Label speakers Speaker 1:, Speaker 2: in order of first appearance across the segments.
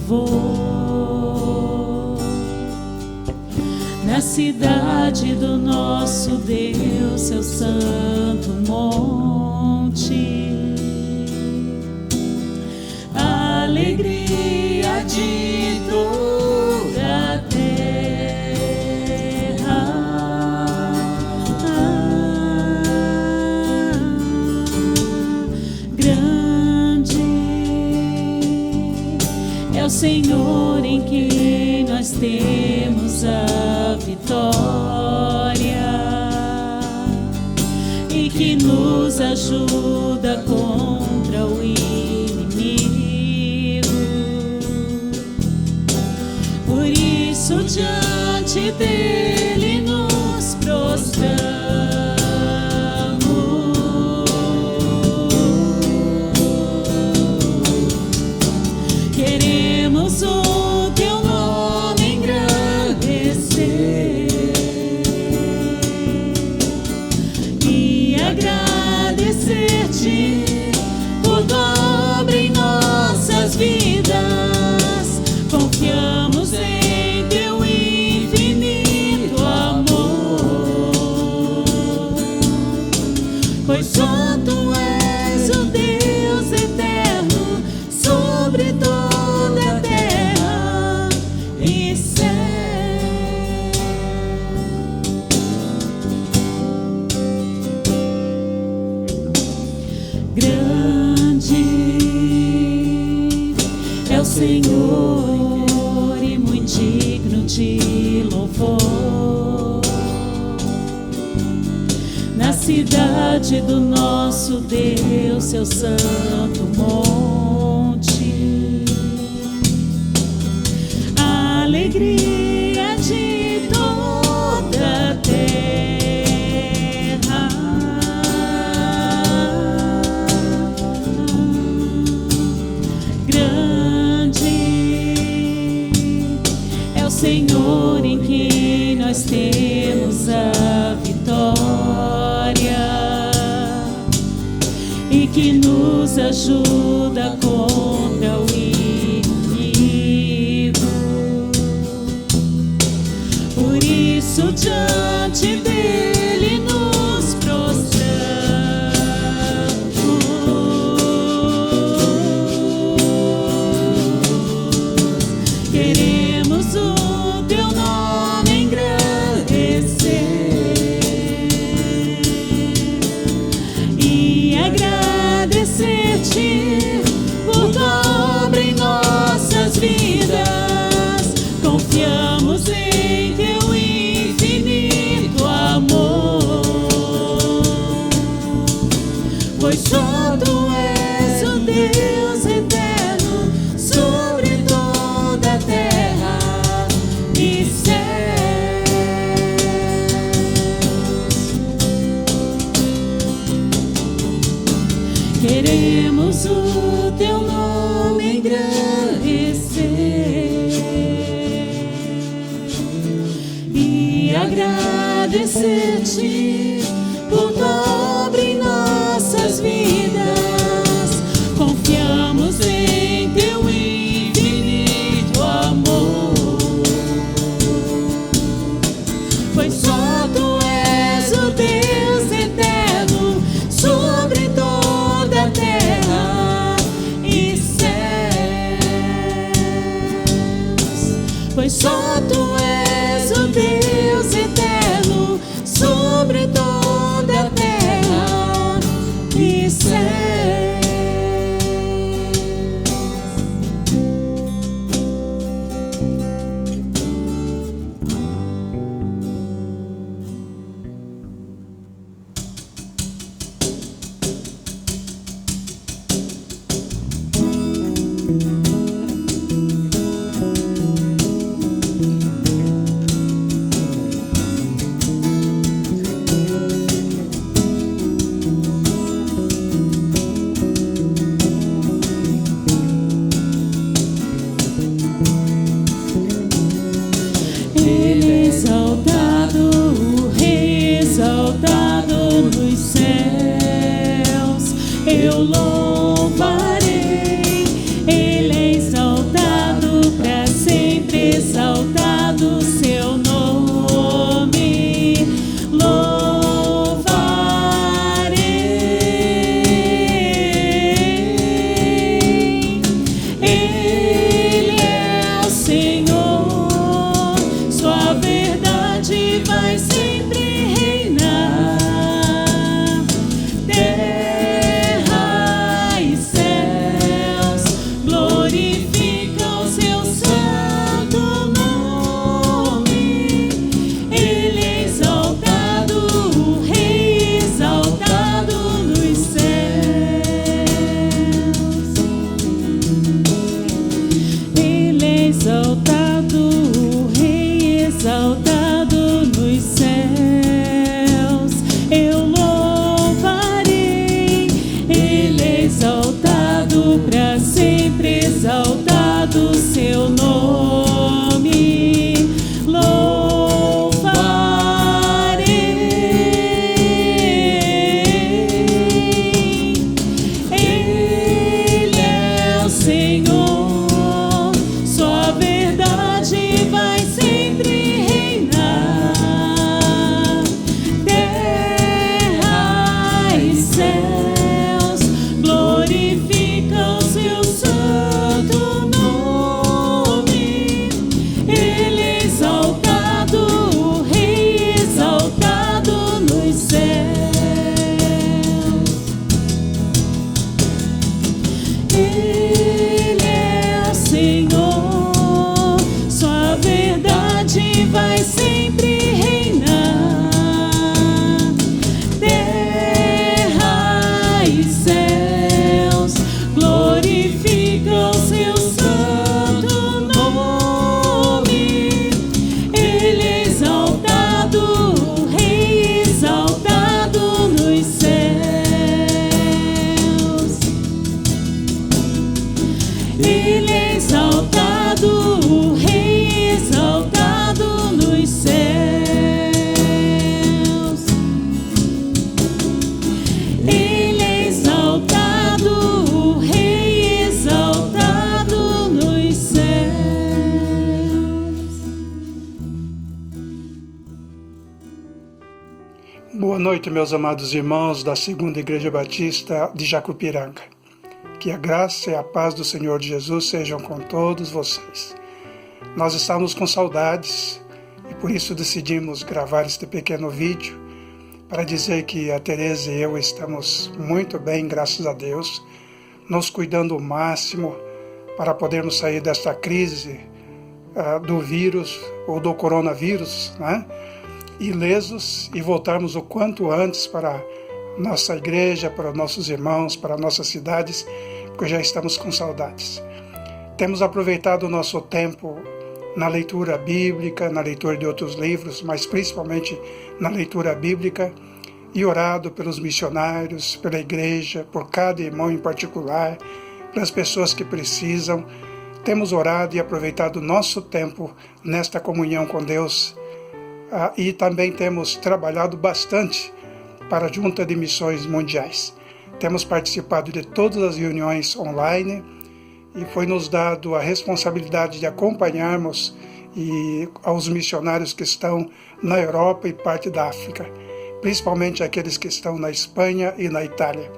Speaker 1: louvor. Na cidade do nosso Deus, seu santo monte, a alegria de toda a terra. Grande é o Senhor em quem nós temos a vitória e que nos ajuda contra o inimigo. Por isso diante dele nos prostramos. Queremos o teu nome engrandecer e agradecer-te por tua obra em nossas vidas. Confiamos em teu infinito amor, pois só tu és o Deus eterno sobre toda a terra e céu. Grande é o Senhor e muito digno de louvor. Na cidade do nosso Deus, seu santo monte, a alegria de toda a terra. Grande é o Senhor em quem nós temos a vitória e que nos ajuda contra o inimigo. Por isso diante dele nos prostramos. Queremos o teu nome engrandecer e agradecer-te por tua obra em nossas vidas. Confiamos em teu infinito amor, pois só tu és o Deus eterno sobre toda a terra e céus. Queremos o teu nome engrandecer e agradecer-te por tua obra em nossas vidas. Confiamos em teu infinito amor, pois só tu és o Deus eterno sobre toda a terra e céus. Pois só tu és o Deus eterno sobre toda a terra e céus. o Rei exaltado nos céus. Eu louvarei, Ele é exaltado para sempre, exaltado seu nome. Ele é o Senhor, sua verdade vai sempre reinar. Terra e céus glorificam seu santo nome. Ele é exaltado, o Rei exaltado nos céus. Ele é o Senhor, sua verdade vai sempre reinar. Terra e céus glorificam seu santo nome. Ele é exaltado, o Rei exaltado nos céus. Ele é exaltado, o Rei exaltado nos céus. Ele é exaltado, o Rei exaltado nos céus.
Speaker 2: Boa noite, meus amados irmãos da Segunda Igreja Batista de Jacupiranga. Que a graça e a paz do Senhor Jesus sejam com todos vocês. Nós estamos com saudades e por isso decidimos gravar este pequeno vídeo para dizer que a Tereza e eu estamos muito bem, graças a Deus, nos cuidando o máximo para podermos sair desta crise do vírus ou do coronavírus, né? Ilesos e voltarmos o quanto antes para nossa igreja, para nossos irmãos, para nossas cidades, porque já estamos com saudades. Temos aproveitado o nosso tempo na leitura bíblica, na leitura de outros livros, mas principalmente na leitura bíblica, e orado pelos missionários, pela igreja, por cada irmão em particular, pelas pessoas que precisam. Temos orado e aproveitado o nosso tempo nesta comunhão com Deus, e também temos trabalhado bastante para a Junta de Missões Mundiais. Temos participado de todas as reuniões online e foi nos dado a responsabilidade de acompanharmos aos missionários que estão na Europa e parte da África, principalmente aqueles que estão na Espanha e na Itália.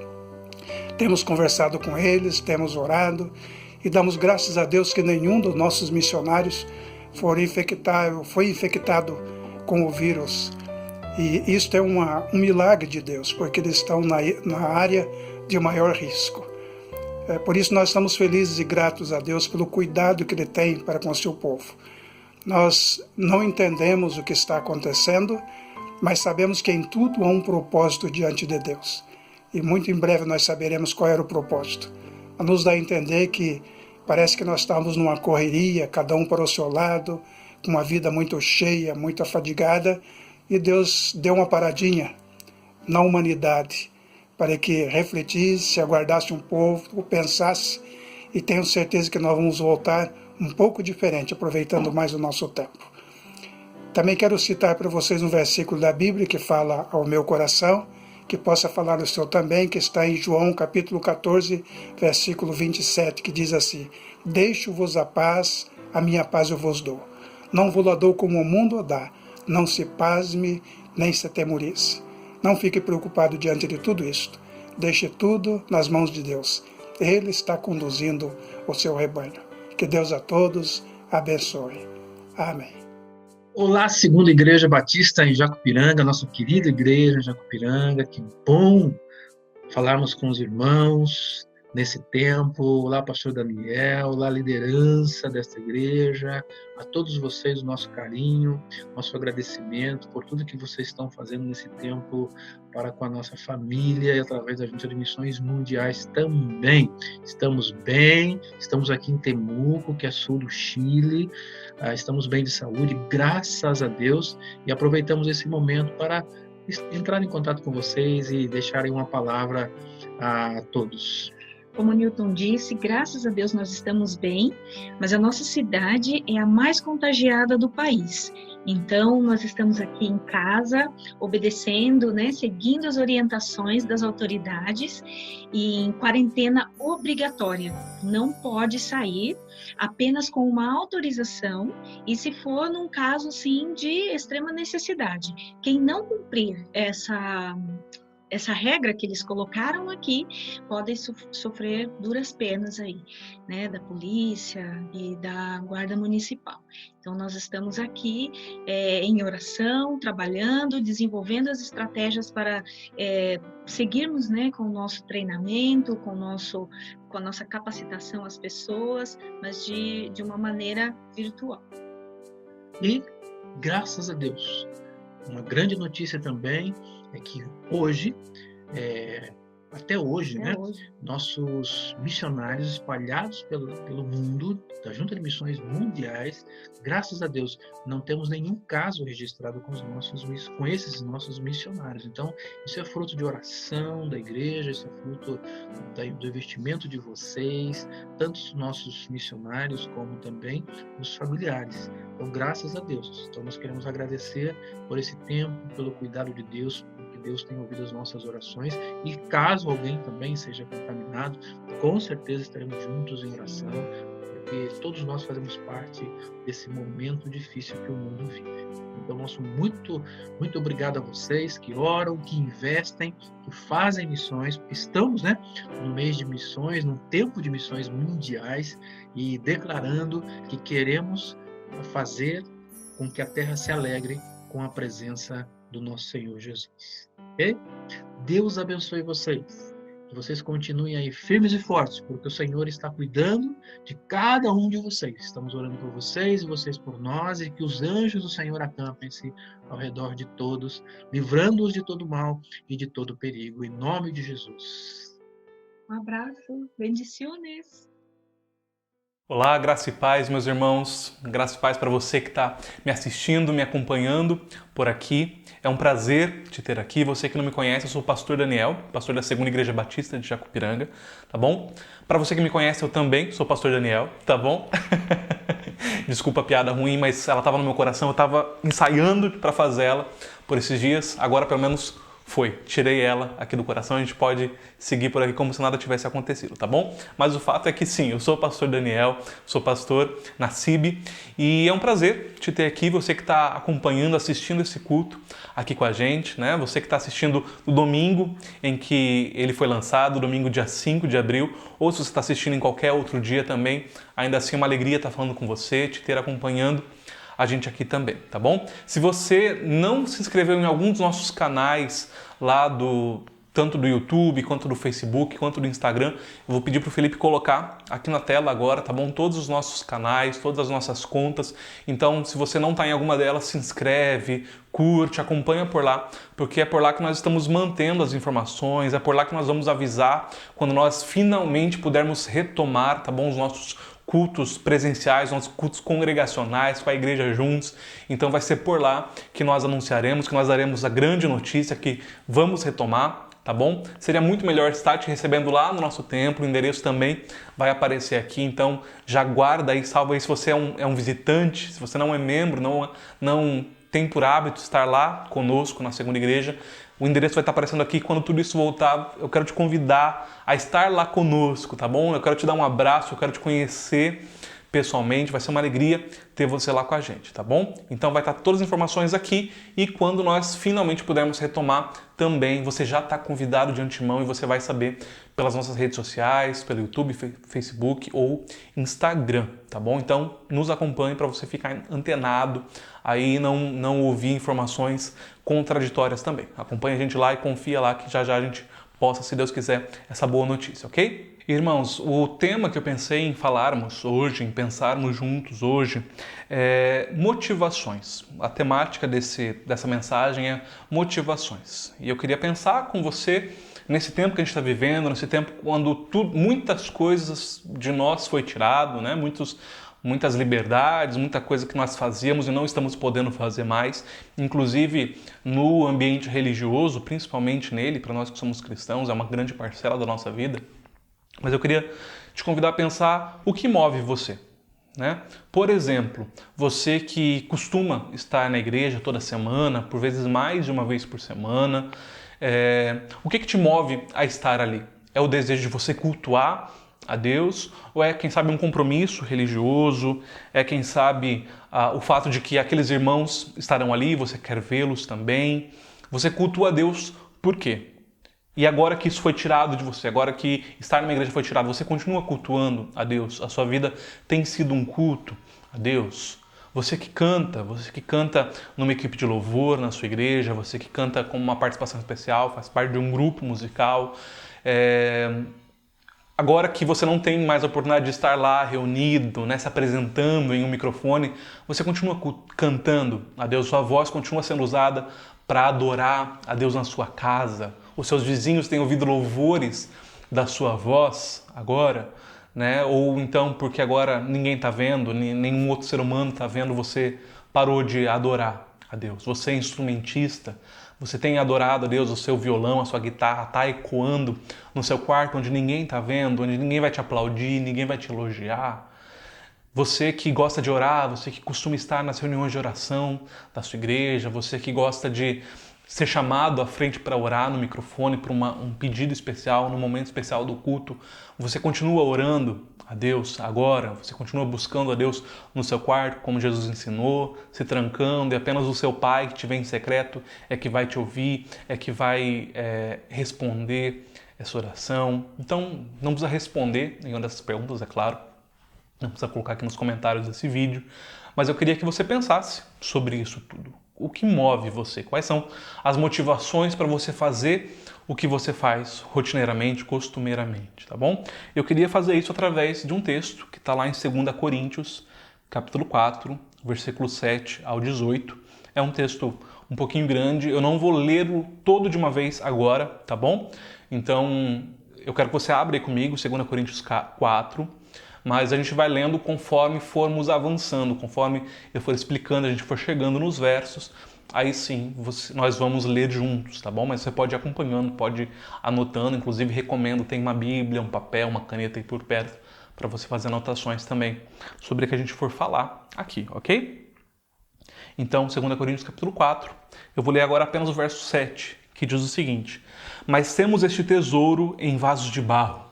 Speaker 2: Temos conversado com eles, temos orado e damos graças a Deus que nenhum dos nossos missionários foi infectado com o vírus. E isto é um milagre de Deus, porque eles estão na área de maior risco. Por isso nós estamos felizes e gratos a Deus pelo cuidado que Ele tem para com o seu povo. Nós não entendemos o que está acontecendo, mas sabemos que em tudo há um propósito diante de Deus. E muito em breve nós saberemos qual era o propósito. Nos dá a entender que parece que nós estamos numa correria, cada um para o seu lado, com uma vida muito cheia, muito afadigada, e Deus deu uma paradinha na humanidade para que refletisse, aguardasse um pouco, pensasse, e tenho certeza que nós vamos voltar um pouco diferente, aproveitando mais o nosso tempo. Também quero citar para vocês um versículo da Bíblia que fala ao meu coração, que possa falar no seu também, que está em João capítulo 14, versículo 27, que diz assim: Deixo-vos a paz, a minha paz eu vos dou. Não vos la dou como o mundo dá. Não se pasme, nem se atemorize. Não fique preocupado diante de tudo isto. Deixe tudo nas mãos de Deus. Ele está conduzindo o seu rebanho. Que Deus a todos abençoe. Amém.
Speaker 3: Olá, Segunda Igreja Batista em Jacupiranga, nossa querida igreja Jacupiranga. Que bom falarmos com os irmãos nesse tempo. Olá, pastor Daniel, olá, liderança desta igreja, a todos vocês o nosso carinho, nosso agradecimento por tudo que vocês estão fazendo nesse tempo para com a nossa família e através da Junta de Missões Mundiais também. Estamos bem, estamos aqui em Temuco, que é sul do Chile, estamos bem de saúde, graças a Deus, e aproveitamos esse momento para entrar em contato com vocês e deixarem uma palavra a todos.
Speaker 4: Como o Newton disse, graças a Deus nós estamos bem, mas a nossa cidade é a mais contagiada do país. Então, nós estamos aqui em casa, obedecendo, seguindo as orientações das autoridades e em quarentena obrigatória. Não pode sair, apenas com uma autorização e se for num caso, sim, de extrema necessidade. Quem não cumprir essa regra que eles colocaram aqui, podem sofrer duras penas aí, da polícia e da guarda municipal. Então, nós estamos aqui em oração, trabalhando, desenvolvendo as estratégias para seguirmos, com o nosso treinamento, com a nossa capacitação às pessoas, mas de uma maneira virtual.
Speaker 3: E, graças a Deus, uma grande notícia também é que hoje, até hoje, nossos missionários espalhados pelo mundo, da Junta de Missões Mundiais, graças a Deus, não temos nenhum caso registrado com esses nossos missionários. Então, isso é fruto de oração da igreja, isso é fruto do investimento de vocês, tanto os nossos missionários como também os familiares. Então, graças a Deus. Então, nós queremos agradecer por esse tempo, pelo cuidado de Deus, que Deus tem ouvido as nossas orações, e caso alguém também seja contaminado, com certeza estaremos juntos em oração, porque todos nós fazemos parte desse momento difícil que o mundo vive. Então, nosso muito obrigado a vocês que oram, que investem, que fazem missões. Estamos, no mês de missões, num tempo de missões mundiais, e declarando que queremos fazer com que a terra se alegre com a presença do nosso Senhor Jesus. Ok? Deus abençoe vocês. Que vocês continuem aí firmes e fortes, porque o Senhor está cuidando de cada um de vocês. Estamos orando por vocês e vocês por nós, e que os anjos do Senhor acampem-se ao redor de todos, livrando-os de todo mal e de todo perigo. Em nome de Jesus.
Speaker 4: Um abraço. Bendiciones.
Speaker 5: Olá, graça e paz, meus irmãos. Graça e paz para você que está me assistindo, me acompanhando por aqui. É um prazer te ter aqui. Você que não me conhece, eu sou o pastor Daniel, pastor da Segunda Igreja Batista de Jacupiranga, tá bom? Para você que me conhece, eu também sou o pastor Daniel, tá bom? Desculpa a piada ruim, mas ela estava no meu coração, eu estava ensaiando para fazer ela por esses dias. Agora, pelo menos, tirei ela aqui do coração, a gente pode seguir por aqui como se nada tivesse acontecido, tá bom? Mas o fato é que sim, eu sou o pastor Daniel, sou pastor na CIB, e é um prazer te ter aqui, você que está acompanhando, assistindo esse culto aqui com a gente, Você que está assistindo no domingo em que ele foi lançado, domingo dia 5 de abril, ou se você está assistindo em qualquer outro dia também, ainda assim uma alegria estar falando com você, te ter acompanhando a gente aqui também, tá bom? Se você não se inscreveu em algum dos nossos canais lá tanto do YouTube, quanto do Facebook, quanto do Instagram, eu vou pedir para o Felipe colocar aqui na tela agora, tá bom? Todos os nossos canais, todas as nossas contas. Então, se você não está em alguma delas, se inscreve, curte, acompanha por lá, porque é por lá que nós estamos mantendo as informações, é por lá que nós vamos avisar quando nós finalmente pudermos retomar, tá bom? Os nossos cultos presenciais, nossos cultos congregacionais com a igreja juntos. Então vai ser por lá que nós anunciaremos, que nós daremos a grande notícia que vamos retomar, tá bom? Seria muito melhor estar te recebendo lá no nosso templo, o endereço também vai aparecer aqui, então já guarda aí, salva aí se você é um visitante, se você não é membro, não tem por hábito estar lá conosco na Segunda Igreja, o endereço vai estar aparecendo aqui. Quando tudo isso voltar, eu quero te convidar a estar lá conosco, tá bom? Eu quero te dar um abraço, eu quero te conhecer pessoalmente, vai ser uma alegria ter você lá com a gente, tá bom? Então vai estar todas as informações aqui, e quando nós finalmente pudermos retomar também, você já está convidado de antemão e você vai saber pelas nossas redes sociais, pelo YouTube, Facebook ou Instagram, tá bom? Então nos acompanhe para você ficar antenado aí, não ouvir informações contraditórias também. Acompanhe a gente lá e confia lá que já já a gente possa, se Deus quiser, essa boa notícia, ok? Irmãos, o tema que eu pensei em falarmos hoje, em pensarmos juntos hoje, é motivações. A temática dessa mensagem é motivações. E eu queria pensar com você nesse tempo que a gente está vivendo, nesse tempo quando muitas coisas de nós foi tirado, né? Muitas liberdades, muita coisa que nós fazíamos e não estamos podendo fazer mais, inclusive no ambiente religioso, principalmente nele, para nós que somos cristãos, é uma grande parcela da nossa vida. Mas eu queria te convidar a pensar o que move você, né? Por exemplo, você que costuma estar na igreja toda semana, por vezes mais de uma vez por semana, o que te move a estar ali? É o desejo de você cultuar a Deus? Ou é, quem sabe, um compromisso religioso? É, quem sabe, o fato de que aqueles irmãos estarão ali, você quer vê-los também? Você cultua a Deus por quê? E agora que isso foi tirado de você, agora que estar numa igreja foi tirado, você continua cultuando a Deus? A sua vida tem sido um culto a Deus? Você que canta numa equipe de louvor na sua igreja, você que canta com uma participação especial, faz parte de um grupo musical, agora que você não tem mais a oportunidade de estar lá reunido, né, se apresentando em um microfone, você continua cantando a Deus, sua voz continua sendo usada para adorar a Deus na sua casa. Os seus vizinhos têm ouvido louvores da sua voz agora, né? Ou então porque agora ninguém está vendo, nenhum outro ser humano está vendo, você parou de adorar a Deus. Você é instrumentista, você tem adorado a Deus, o seu violão, a sua guitarra está ecoando no seu quarto onde ninguém está vendo, onde ninguém vai te aplaudir, ninguém vai te elogiar. Você que gosta de orar, você que costuma estar nas reuniões de oração da sua igreja, você que gosta de ser chamado à frente para orar no microfone, para um pedido especial, num momento especial do culto, você continua orando a Deus agora, você continua buscando a Deus no seu quarto, como Jesus ensinou, se trancando, e apenas o seu Pai que te vê em secreto é que vai te ouvir, é que vai responder essa oração. Então, não precisa responder nenhuma dessas perguntas, é claro, não precisa colocar aqui nos comentários desse vídeo, mas eu queria que você pensasse sobre isso tudo. O que move você? Quais são as motivações para você fazer o que você faz rotineiramente, costumeiramente, tá bom? Eu queria fazer isso através de um texto que está lá em 2 Coríntios, capítulo 4, versículo 7 ao 18. É um texto um pouquinho grande, eu não vou ler-o todo de uma vez agora, tá bom? Então, eu quero que você abra aí comigo, 2 Coríntios 4, mas a gente vai lendo conforme formos avançando, conforme eu for explicando, a gente for chegando nos versos, aí sim nós vamos ler juntos, tá bom? Mas você pode ir acompanhando, pode ir anotando, inclusive recomendo, tem uma Bíblia, um papel, uma caneta aí por perto, para você fazer anotações também sobre o que a gente for falar aqui, ok? Então, 2 Coríntios capítulo 4, eu vou ler agora apenas o verso 7, que diz o seguinte: mas temos este tesouro em vasos de barro,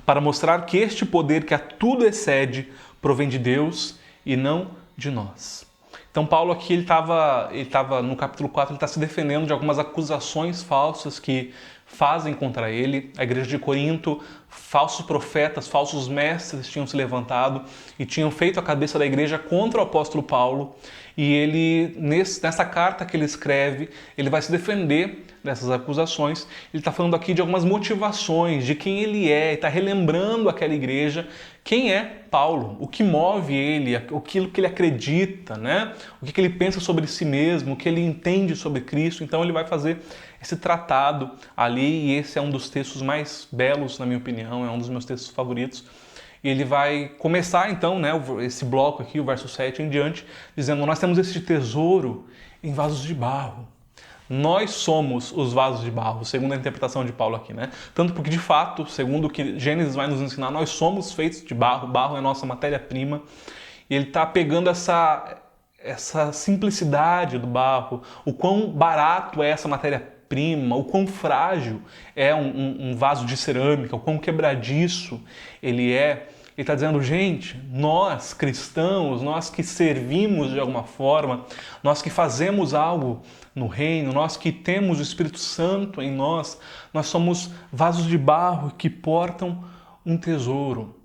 Speaker 5: para mostrar que este poder que a tudo excede provém de Deus e não de nós. Então Paulo aqui, ele estava no capítulo 4, ele está se defendendo de algumas acusações falsas que fazem contra ele. A igreja de Corinto, falsos profetas, falsos mestres tinham se levantado e tinham feito a cabeça da igreja contra o apóstolo Paulo. E ele, nessa carta que ele escreve, ele vai se defender dessas acusações. Ele está falando aqui de algumas motivações, de quem ele é, está relembrando aquela igreja, quem é Paulo, o que move ele, aquilo que ele acredita, né? O que ele pensa sobre si mesmo, o que ele entende sobre Cristo. Então ele vai fazer esse tratado ali, e esse é um dos textos mais belos, na minha opinião, é um dos meus textos favoritos. E ele vai começar então, né, esse bloco aqui, o verso 7 em diante, dizendo: nós temos esse tesouro em vasos de barro. Nós somos os vasos de barro, segundo a interpretação de Paulo aqui, né? Tanto porque, de fato, segundo o que Gênesis vai nos ensinar, nós somos feitos de barro, barro é a nossa matéria-prima. E ele está pegando essa simplicidade do barro, o quão barato é essa matéria-prima, o quão frágil é um vaso de cerâmica, o quão quebradiço ele é. Ele está dizendo: gente, nós cristãos, nós que servimos de alguma forma, nós que fazemos algo no reino, nós que temos o Espírito Santo em nós, nós somos vasos de barro que portam um tesouro.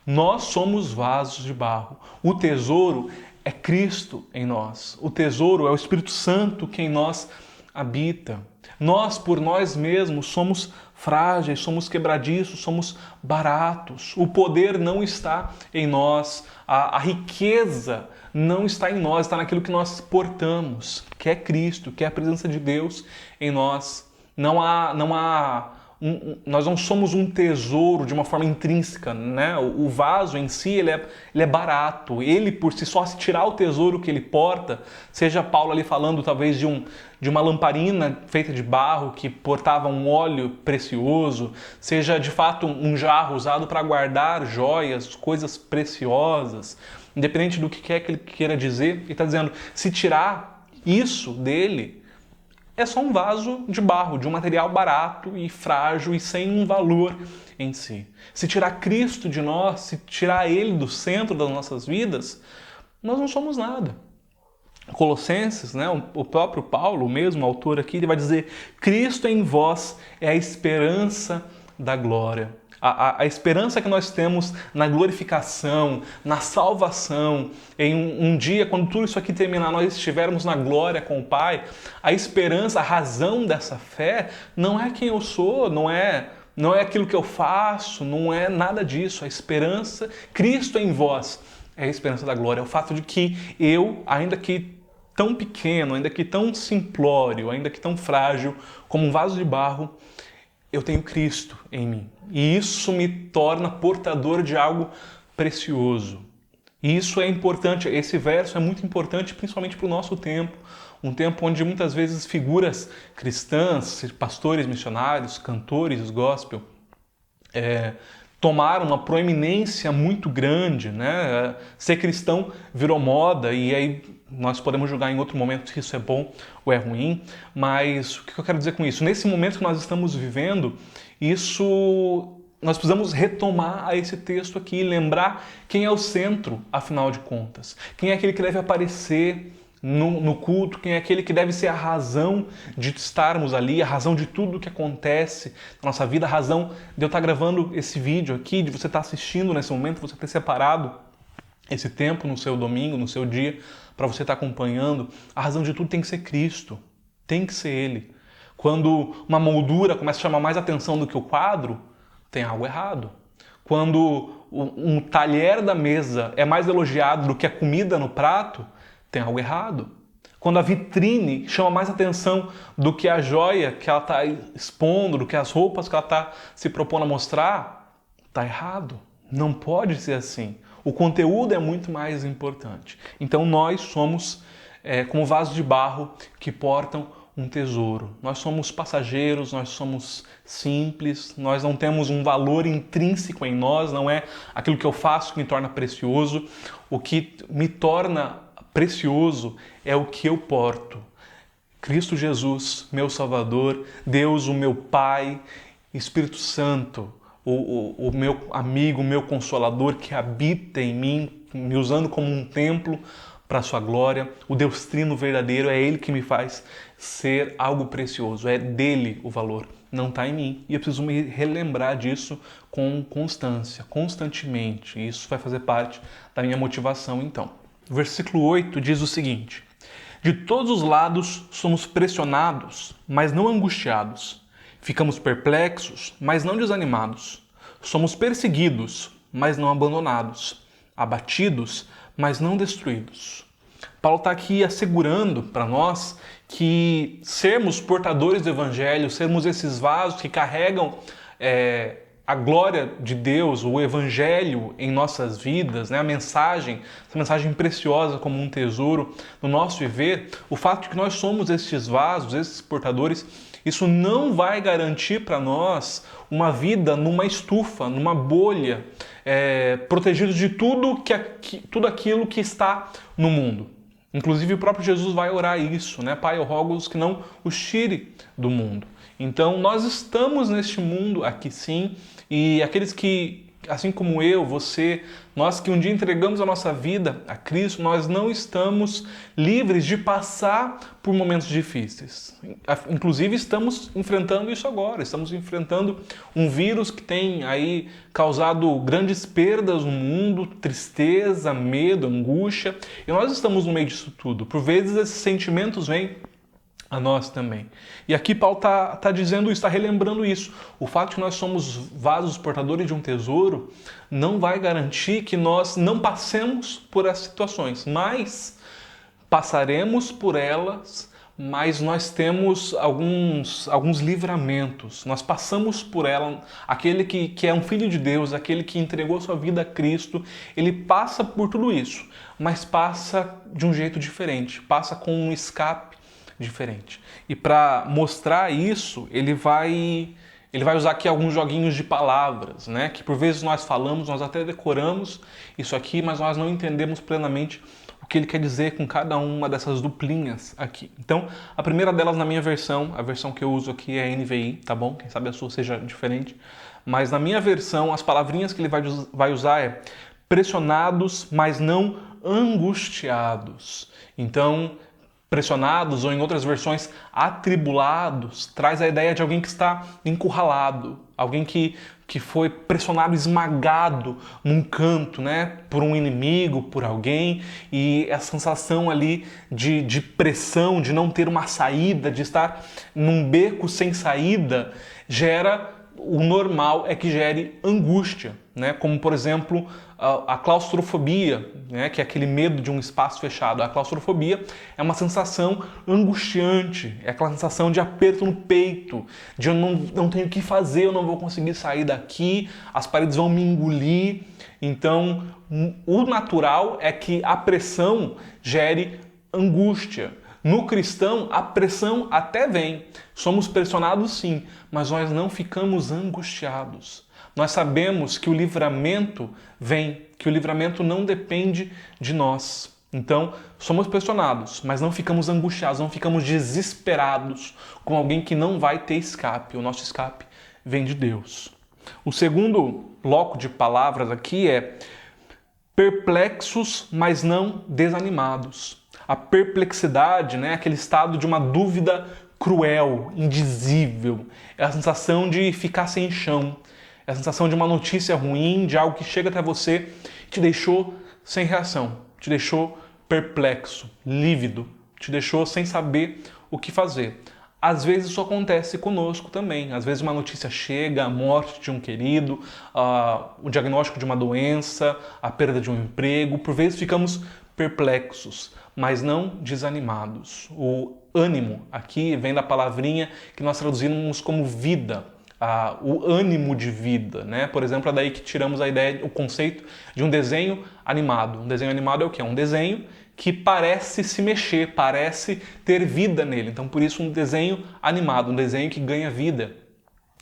Speaker 5: Nós somos vasos de barro. O tesouro é Cristo em nós. O tesouro é o Espírito Santo que em nós habita. Nós, por nós mesmos, somos frágeis, somos quebradiços, somos baratos. O poder não está em nós, a riqueza não está em nós, está naquilo que nós portamos, que é Cristo, que é a presença de Deus em nós. Nós não somos um tesouro de uma forma intrínseca, né? O vaso em si, ele é barato. Ele, por si só, se tirar o tesouro que ele porta, seja Paulo ali falando talvez de uma lamparina feita de barro que portava um óleo precioso, seja de fato um jarro usado para guardar joias, coisas preciosas, independente do que quer que ele queira dizer, ele está dizendo, se tirar isso dele, é só um vaso de barro, de um material barato e frágil e sem um valor em si. Se tirar Cristo de nós, se tirar Ele do centro das nossas vidas, nós não somos nada. Colossenses, né, o próprio Paulo, o mesmo autor aqui, ele vai dizer, Cristo em vós é a esperança da glória. A esperança que nós temos na glorificação, na salvação, em um dia, quando tudo isso aqui terminar, nós estivermos na glória com o Pai, a esperança, a razão dessa fé não é quem eu sou, não é aquilo que eu faço, não é nada disso. A esperança, Cristo em vós, é a esperança da glória. É o fato de que eu, ainda que tão pequeno, ainda que tão simplório, ainda que tão frágil, como um vaso de barro, eu tenho Cristo em mim. E isso me torna portador de algo precioso. E isso é importante, esse verso é muito importante, principalmente para o nosso tempo. Um tempo onde muitas vezes figuras cristãs, pastores missionários, cantores gospel, tomaram uma proeminência muito grande, né? Ser cristão virou moda e aí nós podemos julgar em outro momento se isso é bom ou é ruim, mas o que eu quero dizer com isso? Nesse momento que nós estamos vivendo, nós precisamos retomar a esse texto aqui e lembrar quem é o centro, afinal de contas. Quem é aquele que deve aparecer no culto, quem é aquele que deve ser a razão de estarmos ali, a razão de tudo que acontece na nossa vida, a razão de eu estar gravando esse vídeo aqui, de você estar assistindo nesse momento, você ter separado esse tempo no seu domingo, no seu dia, para você estar acompanhando. A razão de tudo tem que ser Cristo, tem que ser Ele. Quando uma moldura começa a chamar mais atenção do que o quadro, tem algo errado. Quando um talher da mesa é mais elogiado do que a comida no prato, tem algo errado. Quando a vitrine chama mais atenção do que a joia que ela está expondo, do que as roupas que ela está se propondo a mostrar, está errado. Não pode ser assim. O conteúdo é muito mais importante. Então nós somos como vasos de barro que portam um tesouro. Nós somos passageiros, nós somos simples, nós não temos um valor intrínseco em nós, não é aquilo que eu faço que me torna precioso. O que me torna precioso é o que eu porto. Cristo Jesus, meu Salvador, Deus, o meu Pai, Espírito Santo, o meu amigo, o meu consolador que habita em mim, me usando como um templo para a sua glória. O Deus Trino verdadeiro, é Ele que me faz ser algo precioso. É dele o valor, não está em mim. E eu preciso me relembrar disso com constância, constantemente. Isso vai fazer parte da minha motivação, então. O versículo 8 diz o seguinte: de todos os lados somos pressionados, mas não angustiados. Ficamos perplexos, mas não desanimados. Somos perseguidos, mas não abandonados. Abatidos, mas não destruídos. Paulo está aqui assegurando para nós que sermos portadores do Evangelho, sermos esses vasos que carregam a glória de Deus, o Evangelho em nossas vidas, né? Essa mensagem preciosa como um tesouro no nosso viver, o fato de que nós somos estes vasos, esses portadores, isso não vai garantir para nós uma vida numa estufa, numa bolha, protegidos de tudo aquilo que está no mundo. Inclusive o próprio Jesus vai orar isso, né? Pai, eu rogo-vos que não os tire do mundo. Então nós estamos neste mundo aqui sim, e aqueles que, assim como eu, você, nós que um dia entregamos a nossa vida a Cristo, nós não estamos livres de passar por momentos difíceis. Inclusive estamos enfrentando isso agora, estamos enfrentando um vírus que tem aí causado grandes perdas no mundo, tristeza, medo, angústia, e nós estamos no meio disso tudo. Por vezes esses sentimentos vêm a nós também. E aqui Paulo está dizendo isso, está relembrando isso. O fato de que nós somos vasos portadores de um tesouro não vai garantir que nós não passemos por essas situações, mas passaremos por elas, mas nós temos alguns livramentos. Nós passamos por ela. Aquele que é um filho de Deus, aquele que entregou sua vida a Cristo, ele passa por tudo isso, mas passa de um jeito diferente, passa com um escape diferente. E para mostrar isso, ele vai usar aqui alguns joguinhos de palavras, né? Que por vezes nós falamos, nós até decoramos isso aqui, mas nós não entendemos plenamente o que ele quer dizer com cada uma dessas duplinhas aqui. Então, a primeira delas na minha versão, a versão que eu uso aqui é NVI, tá bom? Quem sabe a sua seja diferente. Mas na minha versão, as palavrinhas que ele vai usar é pressionados, mas não angustiados. Então, pressionados, ou em outras versões, atribulados, traz a ideia de alguém que está encurralado, alguém que foi pressionado, esmagado num canto, né, por um inimigo, por alguém, e a sensação ali de pressão, de não ter uma saída, de estar num beco sem saída, o normal é que gere angústia, né? Como, por exemplo, a claustrofobia, né? Que é aquele medo de um espaço fechado. A claustrofobia é uma sensação angustiante, é aquela sensação de aperto no peito, de eu não tenho o que fazer, eu não vou conseguir sair daqui, as paredes vão me engolir. Então, o natural é que a pressão gere angústia. No cristão, a pressão até vem. Somos pressionados sim, mas nós não ficamos angustiados. Nós sabemos que o livramento vem, que o livramento não depende de nós. Então, somos pressionados, mas não ficamos angustiados, não ficamos desesperados com alguém que não vai ter escape. O nosso escape vem de Deus. O segundo bloco de palavras aqui é perplexos, mas não desanimados. A perplexidade, né, aquele estado de uma dúvida cruel, indizível. É a sensação de ficar sem chão. É a sensação de uma notícia ruim, de algo que chega até você e te deixou sem reação, te deixou perplexo, lívido, te deixou sem saber o que fazer. Às vezes isso acontece conosco também. Às vezes uma notícia chega, a morte de um querido, o diagnóstico de uma doença, a perda de um emprego. Por vezes ficamos perplexos, mas não desanimados. O ânimo aqui vem da palavrinha que nós traduzimos como vida, o ânimo de vida, né? Por exemplo, é daí que tiramos a ideia, o conceito de um desenho animado. Um desenho animado é o quê? É um desenho que parece se mexer, parece ter vida nele. Então, por isso, um desenho animado, um desenho que ganha vida.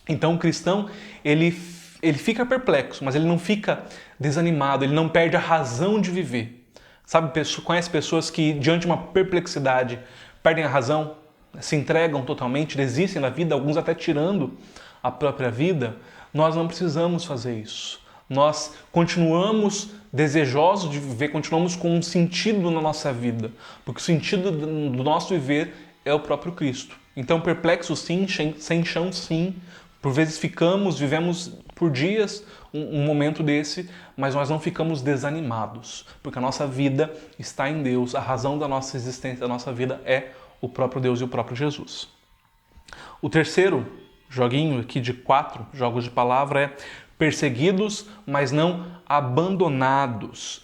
Speaker 5: Então, o cristão, ele fica perplexo, mas ele não fica desanimado, ele não perde a razão de viver. Sabe, conhece pessoas que, diante de uma perplexidade, perdem a razão, se entregam totalmente, desistem da vida, alguns até tirando a própria vida? Nós não precisamos fazer isso. Nós continuamos desejosos de viver, continuamos com um sentido na nossa vida, porque o sentido do nosso viver é o próprio Cristo. Então, perplexos sim, sem chão sim, por vezes vivemos por dias um momento desse, mas nós não ficamos desanimados, porque a nossa vida está em Deus, a razão da nossa existência, da nossa vida é o próprio Deus e o próprio Jesus. O terceiro joguinho aqui de 4 jogos de palavra é perseguidos, mas não abandonados.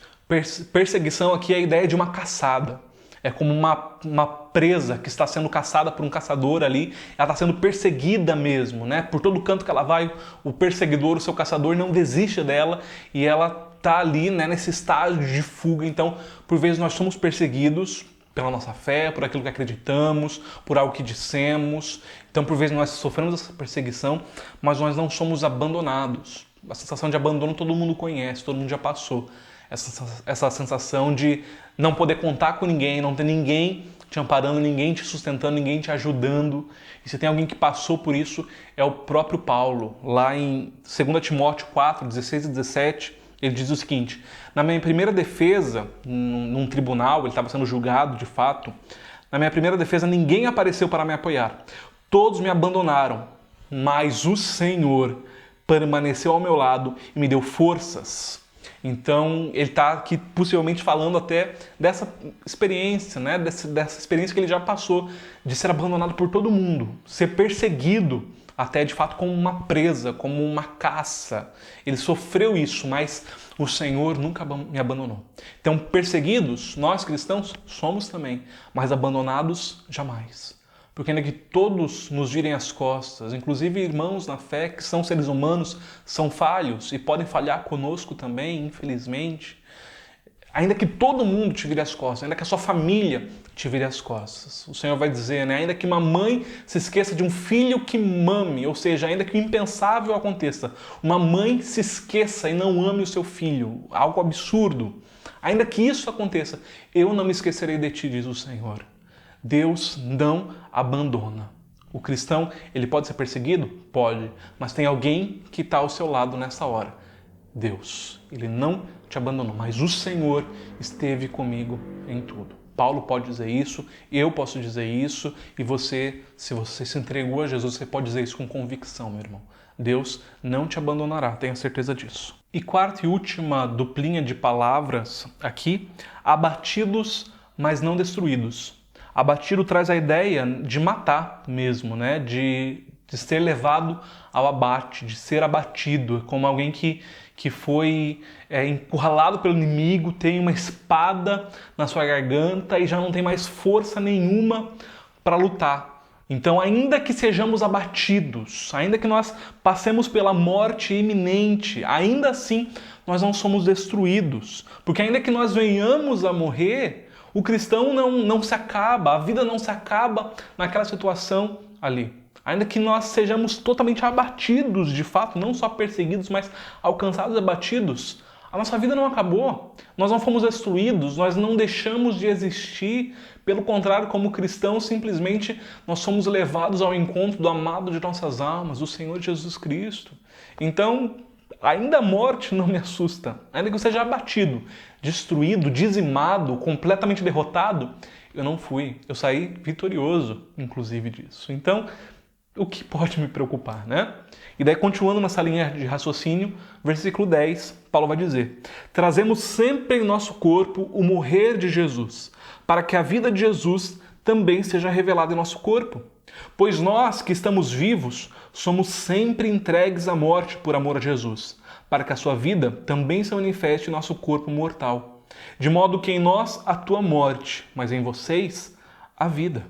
Speaker 5: Perseguição aqui é a ideia de uma caçada. É como uma presa que está sendo caçada por um caçador ali. Ela está sendo perseguida mesmo, né? Por todo canto que ela vai, o perseguidor, o seu caçador, não desiste dela e ela está ali, né, nesse estágio de fuga. Então, por vezes nós somos perseguidos pela nossa fé, por aquilo que acreditamos, por algo que dissemos. Então, por vezes nós sofremos essa perseguição, mas nós não somos abandonados. A sensação de abandono todo mundo conhece, todo mundo já passou. Essa sensação de não poder contar com ninguém, não ter ninguém te amparando, ninguém te sustentando, ninguém te ajudando. E se tem alguém que passou por isso, é o próprio Paulo. Lá em 2 Timóteo 4, 16 e 17, ele diz o seguinte: na minha primeira defesa, num tribunal, ele estava sendo julgado de fato, na minha primeira defesa ninguém apareceu para me apoiar. Todos me abandonaram, mas o Senhor permaneceu ao meu lado e me deu forças. Então, ele está aqui possivelmente falando até dessa experiência, né? Dessa experiência que ele já passou, de ser abandonado por todo mundo, ser perseguido até de fato como uma presa, como uma caça. Ele sofreu isso, mas o Senhor nunca me abandonou. Então, perseguidos, nós cristãos somos também, mas abandonados jamais. Porque ainda que todos nos virem as costas, inclusive irmãos na fé que são seres humanos, são falhos e podem falhar conosco também, infelizmente. Ainda que todo mundo te vire as costas, ainda que a sua família te vire as costas. O Senhor vai dizer, né? Ainda que uma mãe se esqueça de um filho que mame, ou seja, ainda que o impensável aconteça, uma mãe se esqueça e não ame o seu filho, algo absurdo. Ainda que isso aconteça, eu não me esquecerei de ti, diz o Senhor. Deus não abandona. O cristão, ele pode ser perseguido? Pode. Mas tem alguém que está ao seu lado nessa hora. Deus. Ele não te abandonou, mas o Senhor esteve comigo em tudo. Paulo pode dizer isso, eu posso dizer isso, e você, se você se entregou a Jesus, você pode dizer isso com convicção, meu irmão. Deus não te abandonará, tenha certeza disso. E quarta e última duplinha de palavras aqui, abatidos, mas não destruídos. Abatido traz a ideia de matar mesmo, né? De ser levado ao abate, de ser abatido, como alguém que foi encurralado pelo inimigo, tem uma espada na sua garganta e já não tem mais força nenhuma para lutar. Então, ainda que sejamos abatidos, ainda que nós passemos pela morte iminente, ainda assim nós não somos destruídos, porque ainda que nós venhamos a morrer, o cristão não se acaba, a vida não se acaba naquela situação ali. Ainda que nós sejamos totalmente abatidos, de fato, não só perseguidos, mas alcançados e abatidos, a nossa vida não acabou. Nós não fomos destruídos, nós não deixamos de existir. Pelo contrário, como cristãos, simplesmente nós somos levados ao encontro do amado de nossas almas, o Senhor Jesus Cristo. Então, ainda a morte não me assusta. Ainda que eu seja abatido, destruído, dizimado, completamente derrotado, eu não fui. Eu saí vitorioso, inclusive, disso. Então, o que pode me preocupar, né? E daí, continuando nessa linha de raciocínio, versículo 10, Paulo vai dizer: trazemos sempre em nosso corpo o morrer de Jesus, para que a vida de Jesus também seja revelada em nosso corpo. Pois nós que estamos vivos, somos sempre entregues à morte por amor a Jesus, para que a sua vida também se manifeste em nosso corpo mortal. De modo que em nós atua a morte, mas em vocês a vida.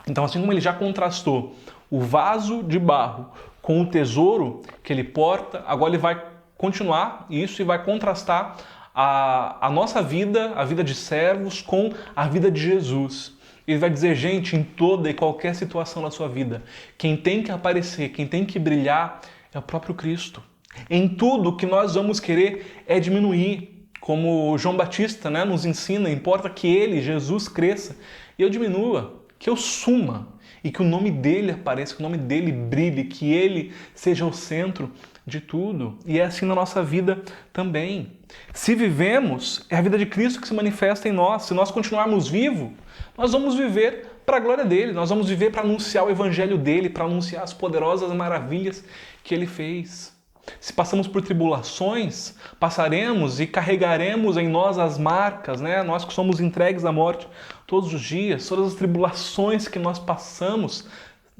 Speaker 5: Então, assim como ele já contrastou o vaso de barro com o tesouro que ele porta, agora ele vai continuar isso e vai contrastar a nossa vida, a vida de servos, com a vida de Jesus. Ele vai dizer, gente, em toda e qualquer situação da sua vida, quem tem que aparecer, quem tem que brilhar é o próprio Cristo. Em tudo o que nós vamos querer é diminuir, como João Batista, né, nos ensina, importa que ele, Jesus, cresça e eu diminua, que eu suma e que o nome dele apareça, que o nome dele brilhe, que ele seja o centro de tudo. E é assim na nossa vida também. Se vivemos, é a vida de Cristo que se manifesta em nós. Se nós continuarmos vivos, nós vamos viver para a glória dele, nós vamos viver para anunciar o evangelho dele, para anunciar as poderosas maravilhas que ele fez. Se passamos por tribulações, passaremos e carregaremos em nós as marcas, né? Nós que somos entregues à morte todos os dias, todas as tribulações que nós passamos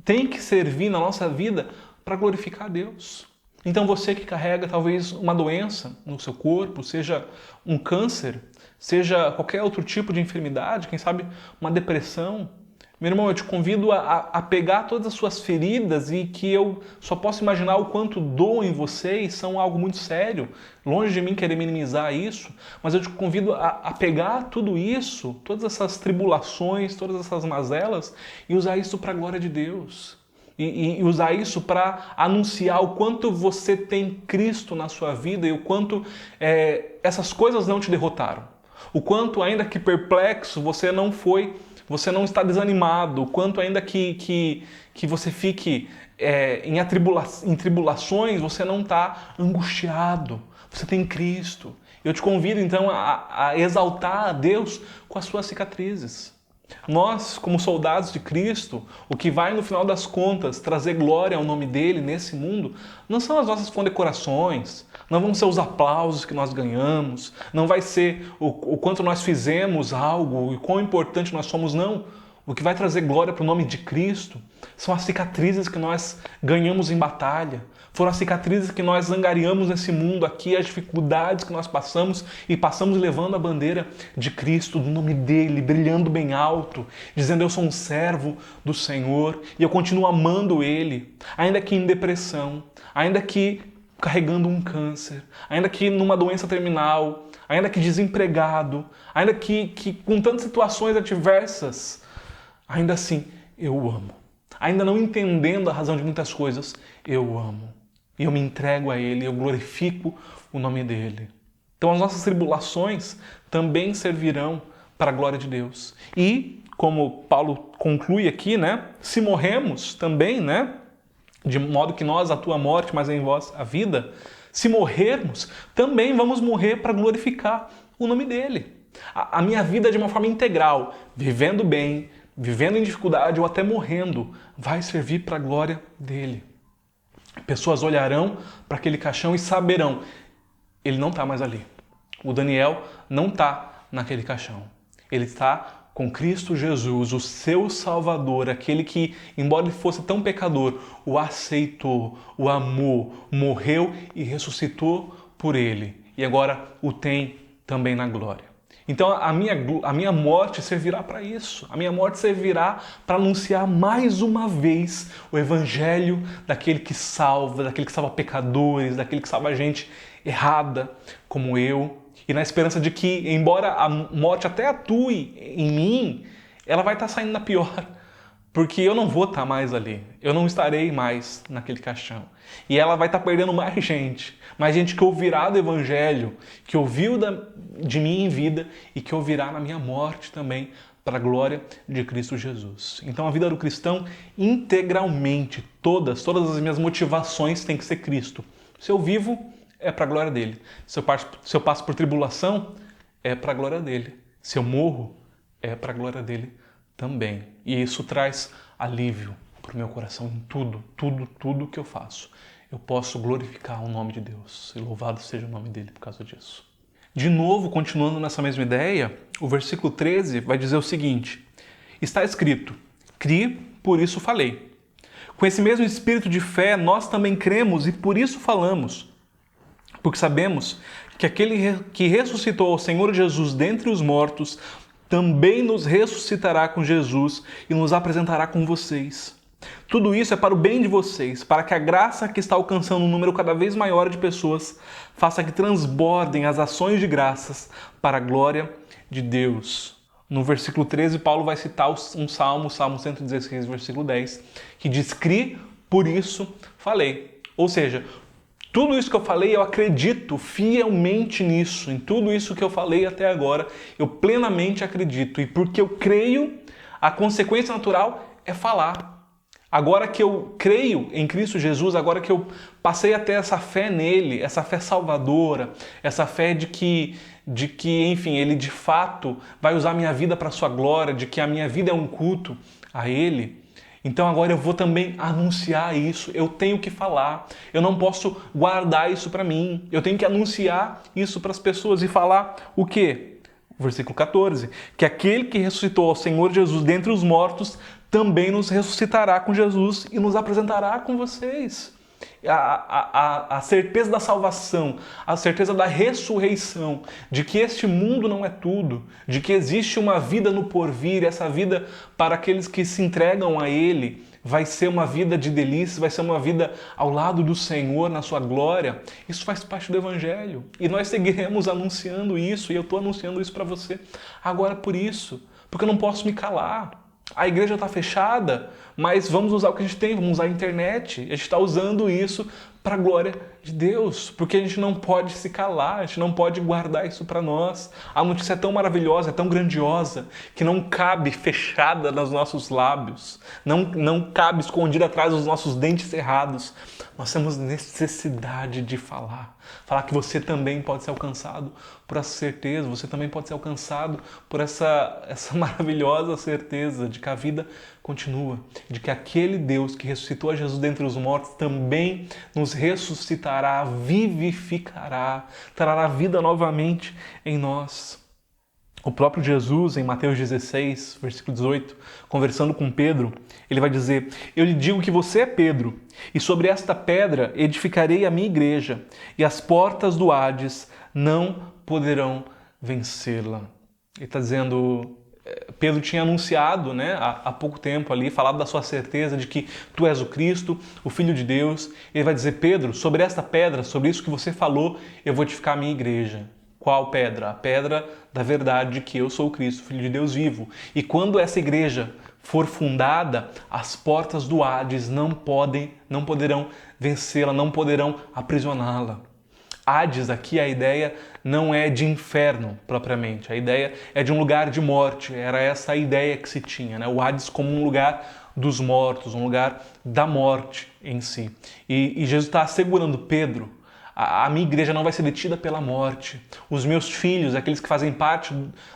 Speaker 5: têm que servir na nossa vida para glorificar a Deus. Então você que carrega talvez uma doença no seu corpo, seja um câncer, seja qualquer outro tipo de enfermidade, quem sabe uma depressão, meu irmão, eu te convido a pegar todas as suas feridas e que eu só posso imaginar o quanto doam em você e são algo muito sério, longe de mim querer minimizar isso, mas eu te convido a pegar tudo isso, todas essas tribulações, todas essas mazelas e usar isso para a glória de Deus. E usar isso para anunciar o quanto você tem Cristo na sua vida e o quanto essas coisas não te derrotaram. O quanto, ainda que perplexo, você não está desanimado, o quanto ainda que você fique em tribulações, você não está angustiado, você tem Cristo. Eu te convido então a exaltar a Deus com as suas cicatrizes. Nós, como soldados de Cristo, o que vai no final das contas trazer glória ao nome dele nesse mundo, não são as nossas condecorações, não vão ser os aplausos que nós ganhamos, não vai ser o quanto nós fizemos algo e quão importante nós somos, não. O que vai trazer glória para o nome de Cristo são as cicatrizes que nós ganhamos em batalha, foram as cicatrizes que nós angariamos nesse mundo aqui, as dificuldades que nós passamos e passamos levando a bandeira de Cristo, do nome dele, brilhando bem alto, dizendo eu sou um servo do Senhor e eu continuo amando ele, ainda que em depressão, ainda que carregando um câncer, ainda que numa doença terminal, ainda que desempregado, ainda que com tantas situações adversas, ainda assim eu amo. Ainda não entendendo a razão de muitas coisas, eu amo. E eu me entrego a ele, eu glorifico o nome dele. Então as nossas tribulações também servirão para a glória de Deus. E, como Paulo conclui aqui, né? Se morremos também, né? De modo que nós, a tua morte, mas em vós a vida. Se morrermos, também vamos morrer para glorificar o nome dele. A minha vida de uma forma integral, vivendo bem, vivendo em dificuldade ou até morrendo, vai servir para a glória dele. Pessoas olharão para aquele caixão e saberão, ele não está mais ali. O Daniel não está naquele caixão. Ele está com Cristo Jesus, o seu Salvador, aquele que, embora ele fosse tão pecador, o aceitou, o amou, morreu e ressuscitou por ele. E agora o tem também na glória. Então a minha morte servirá para isso. A minha morte servirá para anunciar mais uma vez o evangelho daquele que salva pecadores, daquele que salva gente errada como eu. E na esperança de que, embora a morte até atue em mim, ela vai estar saindo na pior. Porque eu não vou estar mais ali. Eu não estarei mais naquele caixão. E ela vai estar perdendo mais gente que ouvirá do Evangelho, que ouviu de mim em vida e que ouvirá na minha morte também, para a glória de Cristo Jesus. Então a vida do cristão, integralmente, todas as minhas motivações têm que ser Cristo. Se eu vivo, é para a glória dele. Se eu passo por tribulação, é para a glória dele. Se eu morro, é para a glória dele também. E isso traz alívio para o meu coração em tudo que eu faço. Eu posso glorificar o nome de Deus. E louvado seja o nome dele por causa disso. De novo, continuando nessa mesma ideia, o versículo 13 vai dizer o seguinte: está escrito, criei, por isso falei. Com esse mesmo espírito de fé, nós também cremos e por isso falamos. Porque sabemos que aquele que ressuscitou o Senhor Jesus dentre os mortos também nos ressuscitará com Jesus e nos apresentará com vocês. Tudo isso é para o bem de vocês, para que a graça que está alcançando um número cada vez maior de pessoas faça que transbordem as ações de graças para a glória de Deus. No versículo 13, Paulo vai citar um salmo, o Salmo 116, versículo 10, que diz, criei, por isso falei. Ou seja, tudo isso que eu falei, eu acredito fielmente nisso. Em tudo isso que eu falei até agora, eu plenamente acredito. E porque eu creio, a consequência natural é falar. Agora que eu creio em Cristo Jesus, agora que eu passei a ter essa fé nele, essa fé salvadora, essa fé de que, enfim, ele de fato vai usar a minha vida para a sua glória, de que a minha vida é um culto a ele, então agora eu vou também anunciar isso, eu tenho que falar, eu não posso guardar isso para mim, eu tenho que anunciar isso para as pessoas e falar o quê? Versículo 14, que aquele que ressuscitou ao Senhor Jesus dentre os mortos também nos ressuscitará com Jesus e nos apresentará com vocês. A certeza da salvação, a certeza da ressurreição, de que este mundo não é tudo, de que existe uma vida no porvir, essa vida para aqueles que se entregam a Ele, vai ser uma vida de delícias, vai ser uma vida ao lado do Senhor, na sua glória. Isso faz parte do Evangelho. E nós seguiremos anunciando isso, e eu estou anunciando isso para você agora por isso, porque eu não posso me calar. A igreja está fechada, mas vamos usar o que a gente tem, vamos usar a internet. A gente está usando isso para a glória de Deus, porque a gente não pode se calar, a gente não pode guardar isso para nós. A notícia é tão maravilhosa, é tão grandiosa, que não cabe fechada nos nossos lábios, não cabe escondida atrás dos nossos dentes cerrados, Nós temos necessidade de falar que você também pode ser alcançado por essa certeza, você também pode ser alcançado por essa maravilhosa certeza de que a vida continua, de que aquele Deus que ressuscitou a Jesus dentre os mortos também nos ressuscitará, vivificará, trará vida novamente em nós. O próprio Jesus, em Mateus 16, versículo 18, conversando com Pedro, ele vai dizer: eu lhe digo que você é Pedro, e sobre esta pedra edificarei a minha igreja, e as portas do Hades não poderão vencê-la. Ele está dizendo, Pedro tinha anunciado, né, há pouco tempo ali, falado da sua certeza de que tu és o Cristo, o Filho de Deus. Ele vai dizer: Pedro, sobre esta pedra, sobre isso que você falou, eu vou edificar a minha igreja. Qual pedra? A pedra da verdade de que eu sou o Cristo, Filho de Deus vivo. E quando essa igreja for fundada, as portas do Hades não poderão vencê-la, não poderão aprisioná-la. Hades aqui, a ideia não é de inferno propriamente, a ideia é de um lugar de morte. Era essa a ideia que se tinha, né? O Hades como um lugar dos mortos, um lugar da morte em si. E Jesus está assegurando: Pedro, a minha igreja não vai ser detida pela morte. Os meus filhos, aqueles que fazem parte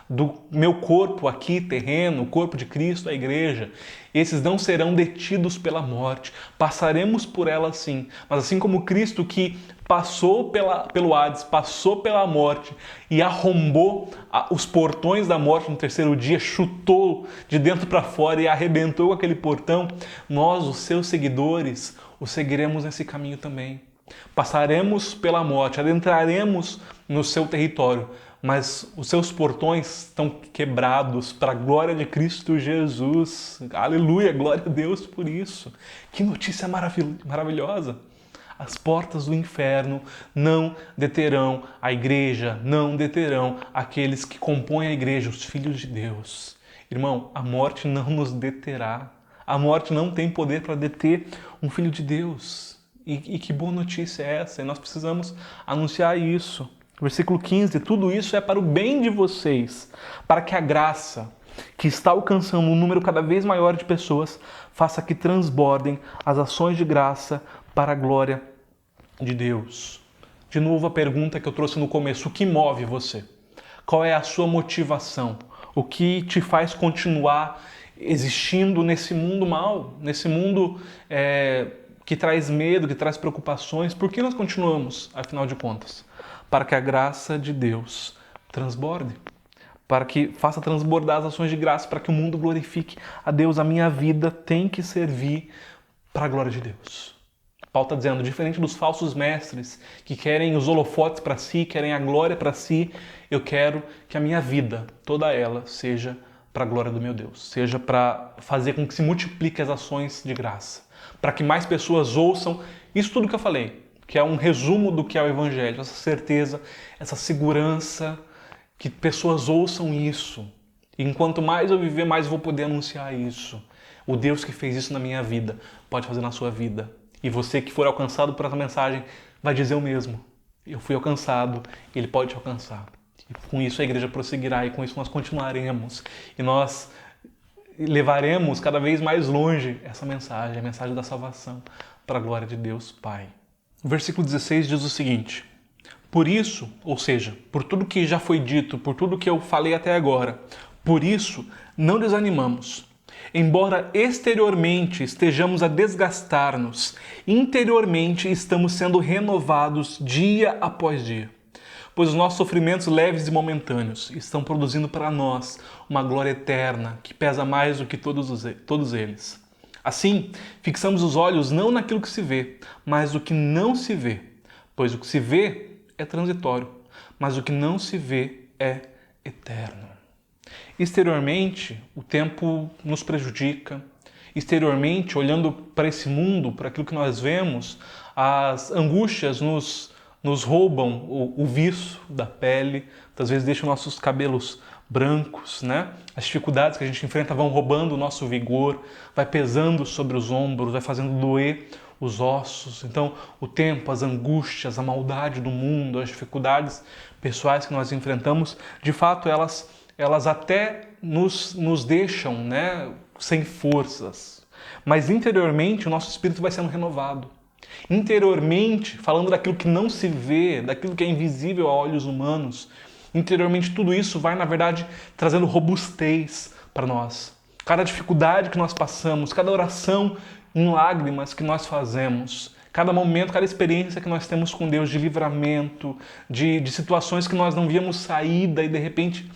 Speaker 5: do meu corpo aqui, terreno, o corpo de Cristo, a igreja, esses não serão detidos pela morte. Passaremos por ela sim, mas assim como Cristo que passou pelo Hades, passou pela morte e arrombou os portões da morte no terceiro dia, chutou de dentro para fora e arrebentou aquele portão, nós, os seus seguidores, o seguiremos nesse caminho também. Passaremos pela morte, adentraremos no seu território, mas os seus portões estão quebrados para a glória de Cristo Jesus. Aleluia, glória a Deus por isso. Que notícia maravilhosa! As portas do inferno não deterão a igreja, não deterão aqueles que compõem a igreja, os filhos de Deus. Irmão, a morte não nos deterá. A morte não tem poder para deter um filho de Deus. E que boa notícia é essa? E nós precisamos anunciar isso. Versículo 15: tudo isso é para o bem de vocês, para que a graça que está alcançando um número cada vez maior de pessoas faça que transbordem as ações de graça para a glória de Deus. De novo a pergunta que eu trouxe no começo: o que move você? Qual é a sua motivação? O que te faz continuar existindo nesse mundo mau, nesse mundo que traz medo, que traz preocupações? Por que nós continuamos, afinal de contas? Para que a graça de Deus transborde, para que faça transbordar as ações de graça, para que o mundo glorifique a Deus. A minha vida tem que servir para a glória de Deus. Paulo está dizendo, diferente dos falsos mestres que querem os holofotes para si, querem a glória para si, eu quero que a minha vida, toda ela, seja para a glória do meu Deus, seja para fazer com que se multiplique as ações de graça, para que mais pessoas ouçam isso tudo que eu falei, que é um resumo do que é o Evangelho, essa certeza, essa segurança, que pessoas ouçam isso. E enquanto mais eu viver, mais eu vou poder anunciar isso. O Deus que fez isso na minha vida pode fazer na sua vida. E você que for alcançado por essa mensagem vai dizer o mesmo. Eu fui alcançado, Ele pode te alcançar. E com isso a igreja prosseguirá e com isso nós continuaremos. E nós levaremos cada vez mais longe essa mensagem, a mensagem da salvação, para a glória de Deus Pai. O versículo 16 diz o seguinte: por isso, ou seja, por tudo que já foi dito, por tudo que eu falei até agora, por isso não desanimamos. Embora exteriormente estejamos a desgastar-nos, interiormente estamos sendo renovados dia após dia. Pois os nossos sofrimentos leves e momentâneos estão produzindo para nós uma glória eterna que pesa mais do que todos eles. Assim, fixamos os olhos não naquilo que se vê, mas no que não se vê. Pois o que se vê é transitório, mas o que não se vê é eterno. Exteriormente, o tempo nos prejudica. Exteriormente, olhando para esse mundo, para aquilo que nós vemos, as angústias nos roubam o viço da pele, às vezes deixam nossos cabelos brancos, né? As dificuldades que a gente enfrenta vão roubando o nosso vigor, vai pesando sobre os ombros, vai fazendo doer os ossos. Então, o tempo, as angústias, a maldade do mundo, as dificuldades pessoais que nós enfrentamos, de fato, elas até nos deixam, né, sem forças. Mas interiormente o nosso espírito vai sendo renovado. Interiormente, falando daquilo que não se vê, daquilo que é invisível a olhos humanos, interiormente tudo isso vai, na verdade, trazendo robustez para nós. Cada dificuldade que nós passamos, cada oração em lágrimas que nós fazemos, cada momento, cada experiência que nós temos com Deus de livramento, de situações que nós não víamos saída e de repente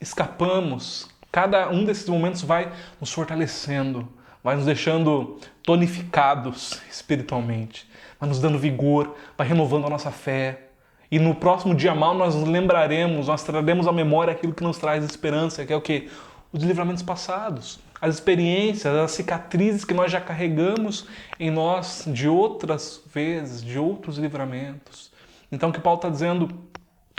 Speaker 5: escapamos. Cada um desses momentos vai nos fortalecendo, vai nos deixando tonificados espiritualmente, vai nos dando vigor, vai renovando a nossa fé. E no próximo dia mal nós nos lembraremos, nós traremos à memória aquilo que nos traz esperança, que é o quê? Os livramentos passados, as experiências, as cicatrizes que nós já carregamos em nós de outras vezes, de outros livramentos. Então o que Paulo está dizendo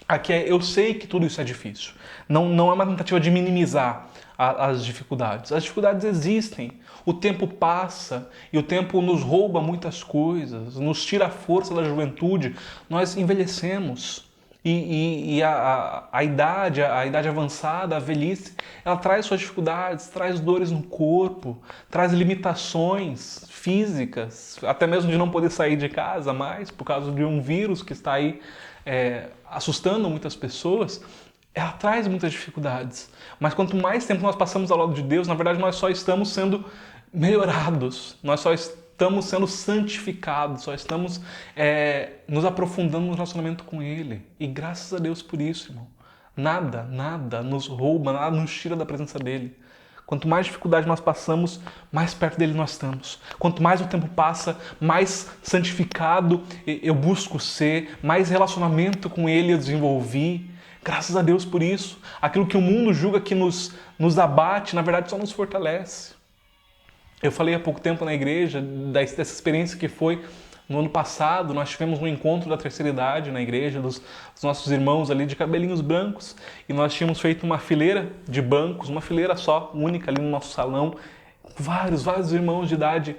Speaker 5: aqui é, eu sei que tudo isso é difícil. Não é uma tentativa de minimizar as dificuldades. As dificuldades existem. O tempo passa e o tempo nos rouba muitas coisas, nos tira a força da juventude. Nós envelhecemos. E a idade avançada, a velhice, ela traz suas dificuldades, traz dores no corpo, traz limitações físicas, até mesmo de não poder sair de casa mais por causa de um vírus que está aí assustando muitas pessoas. Ela traz muitas dificuldades. Mas quanto mais tempo nós passamos ao lado de Deus, na verdade nós só estamos sendo melhorados, nós só estamos sendo santificados, só estamos nos aprofundando no relacionamento com Ele. E graças a Deus por isso, irmão. Nada nos rouba, nada nos tira da presença dEle. Quanto mais dificuldade nós passamos, mais perto dEle nós estamos. Quanto mais o tempo passa, mais santificado eu busco ser, mais relacionamento com Ele eu desenvolvi. Graças a Deus por isso. Aquilo que o mundo julga que nos abate, na verdade só nos fortalece. Eu falei há pouco tempo na igreja dessa experiência que foi no ano passado. Nós tivemos um encontro da terceira idade na igreja, dos nossos irmãos ali de cabelinhos brancos. E nós tínhamos feito uma fileira de bancos, uma fileira só, única ali no nosso salão. Vários irmãos de idade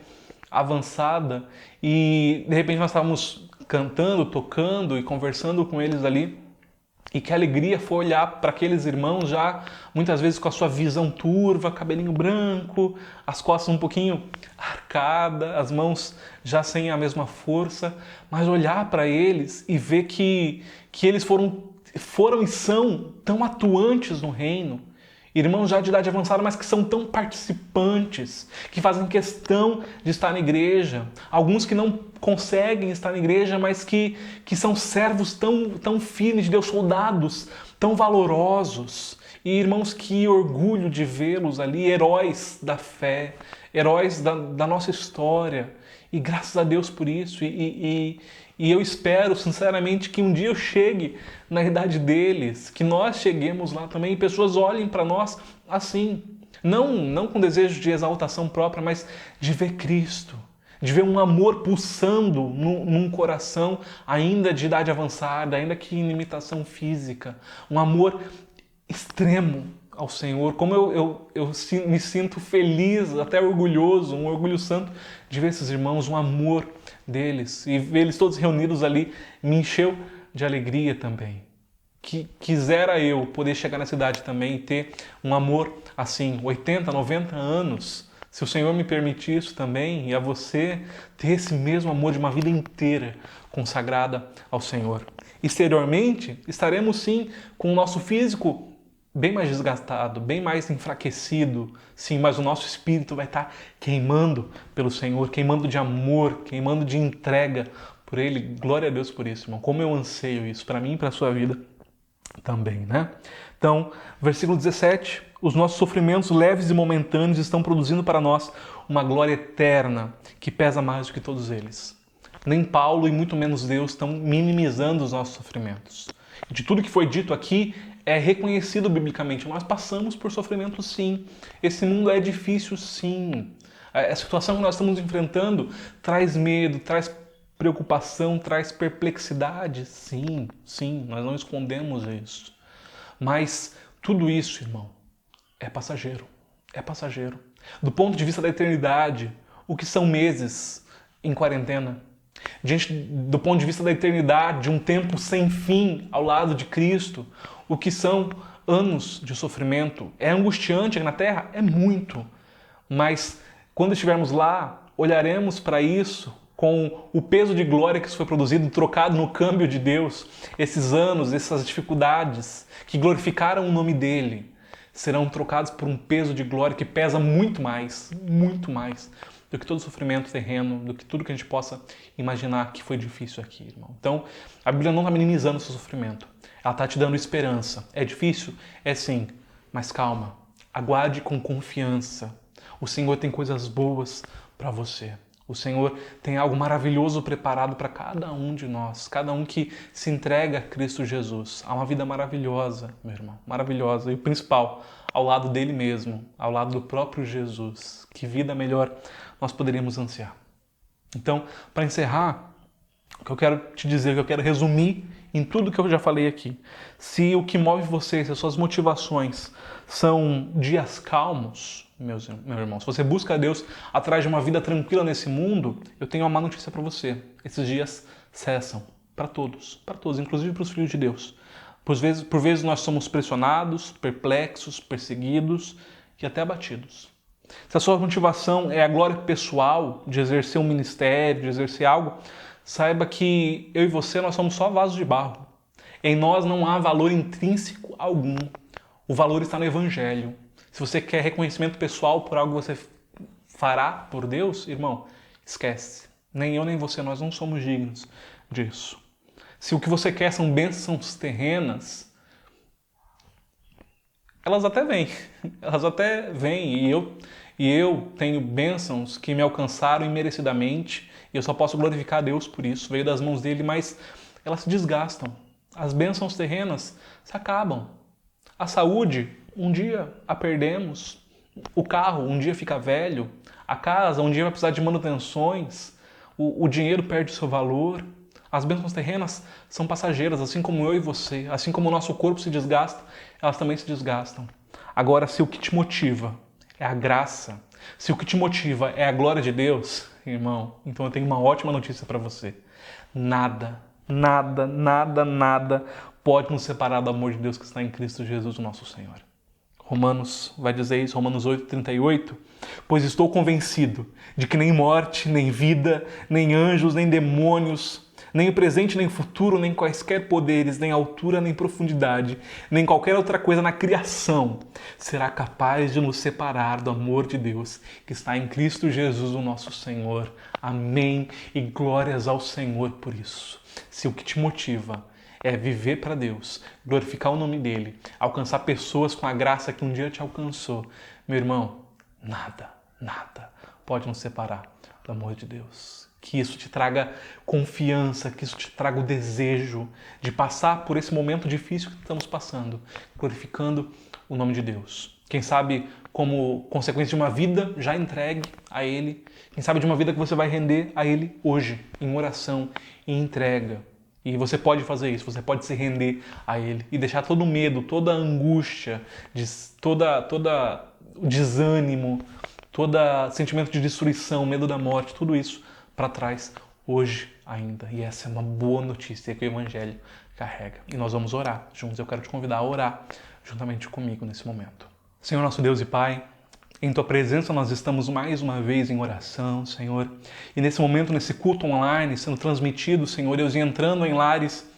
Speaker 5: avançada. E de repente nós estávamos cantando, tocando e conversando com eles ali. E que alegria foi olhar para aqueles irmãos já, muitas vezes com a sua visão turva, cabelinho branco, as costas um pouquinho arcadas, as mãos já sem a mesma força, mas olhar para eles e ver que eles foram e são tão atuantes no reino. Irmãos já de idade avançada, mas que são tão participantes, que fazem questão de estar na igreja. Alguns que não conseguem estar na igreja, mas que são servos tão firmes de Deus, soldados tão valorosos. E irmãos, que orgulho de vê-los ali, heróis da fé, heróis da nossa história. E graças a Deus por isso. E eu espero, sinceramente, que um dia eu chegue na idade deles, que nós cheguemos lá também e pessoas olhem para nós assim. Não com desejo de exaltação própria, mas de ver Cristo, de ver um amor pulsando num coração ainda de idade avançada, ainda que em limitação física. Um amor extremo ao Senhor. Como eu me sinto feliz, até orgulhoso, um orgulho santo de ver esses irmãos, um amor deles. E ver eles todos reunidos ali me encheu de alegria também. Que quisera eu poder chegar nessa idade também e ter um amor assim, 80, 90 anos. Se o Senhor me permitir isso também, e a você ter esse mesmo amor de uma vida inteira consagrada ao Senhor. Exteriormente, estaremos sim com o nosso físico bem mais desgastado, bem mais enfraquecido, sim, mas o nosso espírito vai estar queimando pelo Senhor, queimando de amor, queimando de entrega por Ele. Glória a Deus por isso, irmão. Como eu anseio isso para mim e para a sua vida também, né? Então, versículo 17, os nossos sofrimentos leves e momentâneos estão produzindo para nós uma glória eterna que pesa mais do que todos eles. Nem Paulo e muito menos Deus estão minimizando os nossos sofrimentos. De tudo que foi dito aqui, é reconhecido biblicamente. Nós passamos por sofrimento, sim. Esse mundo é difícil, sim. A situação que nós estamos enfrentando traz medo, traz preocupação, traz perplexidade. Sim, nós não escondemos isso. Mas tudo isso, irmão, é passageiro. É passageiro. Do ponto de vista da eternidade, o que são meses em quarentena? Do ponto de vista da eternidade, de um tempo sem fim ao lado de Cristo, o que são anos de sofrimento? É angustiante aqui na Terra? É muito. Mas quando estivermos lá, olharemos para isso com o peso de glória que isso foi produzido, trocado no câmbio de Deus, esses anos, essas dificuldades que glorificaram o nome dele, serão trocados por um peso de glória que pesa muito mais do que todo sofrimento terreno, do que tudo que a gente possa imaginar que foi difícil aqui, irmão. Então, a Bíblia não está minimizando o seu sofrimento. Ela está te dando esperança. É difícil? É sim. Mas calma. Aguarde com confiança. O Senhor tem coisas boas para você. O Senhor tem algo maravilhoso preparado para cada um de nós. Cada um que se entrega a Cristo Jesus. Há uma vida maravilhosa, meu irmão. Maravilhosa. E o principal, ao lado dele mesmo. Ao lado do próprio Jesus. Que vida melhor nós poderíamos ansiar. Então, para encerrar, o que eu quero te dizer, o que eu quero resumir em tudo que eu já falei aqui. Se o que move você, se as suas motivações são dias calmos, meu irmão, se você busca Deus atrás de uma vida tranquila nesse mundo, eu tenho uma má notícia para você. Esses dias cessam. Para todos, inclusive para os filhos de Deus. Por vezes nós somos pressionados, perplexos, perseguidos e até abatidos. Se a sua motivação é a glória pessoal de exercer um ministério, de exercer algo, saiba que eu e você, nós somos só vasos de barro. Em nós não há valor intrínseco algum. O valor está no Evangelho. Se você quer reconhecimento pessoal por algo que você fará por Deus, irmão, esquece. Nem eu nem você, nós não somos dignos disso. Se o que você quer são bênçãos terrenas, elas até vêm, e eu tenho bênçãos que me alcançaram imerecidamente, e eu só posso glorificar a Deus por isso, veio das mãos dele, mas elas se desgastam. As bênçãos terrenas se acabam. A saúde, um dia a perdemos, o carro um dia fica velho, a casa um dia vai precisar de manutenções, o dinheiro perde seu valor. As bênçãos terrenas são passageiras, assim como eu e você, assim como o nosso corpo se desgasta, elas também se desgastam. Agora, se o que te motiva é a graça, se o que te motiva é a glória de Deus, irmão, então eu tenho uma ótima notícia para você. Nada pode nos separar do amor de Deus que está em Cristo Jesus, o nosso Senhor. Romanos vai dizer isso, Romanos 8:38, pois estou convencido de que nem morte, nem vida, nem anjos, nem demônios, nem o presente, nem o futuro, nem quaisquer poderes, nem altura, nem profundidade, nem qualquer outra coisa na criação será capaz de nos separar do amor de Deus que está em Cristo Jesus, o nosso Senhor. Amém e glórias ao Senhor por isso. Se o que te motiva é viver para Deus, glorificar o nome dele, alcançar pessoas com a graça que um dia te alcançou, meu irmão, nada pode nos separar do amor de Deus. Que isso te traga confiança, que isso te traga o desejo de passar por esse momento difícil que estamos passando, glorificando o nome de Deus. Quem sabe como consequência de uma vida já entregue a Ele, quem sabe de uma vida que você vai render a Ele hoje, em oração e entrega. E você pode fazer isso, você pode se render a Ele e deixar todo o medo, toda a angústia, toda o desânimo, todo sentimento de destruição, medo da morte, tudo isso para trás hoje ainda. E essa é uma boa notícia que o Evangelho carrega. E nós vamos orar juntos. Eu quero te convidar a orar juntamente comigo nesse momento. Senhor nosso Deus e Pai, em Tua presença nós estamos mais uma vez em oração, Senhor. E nesse momento, nesse culto online, sendo transmitido, Senhor Deus, e entrando em lares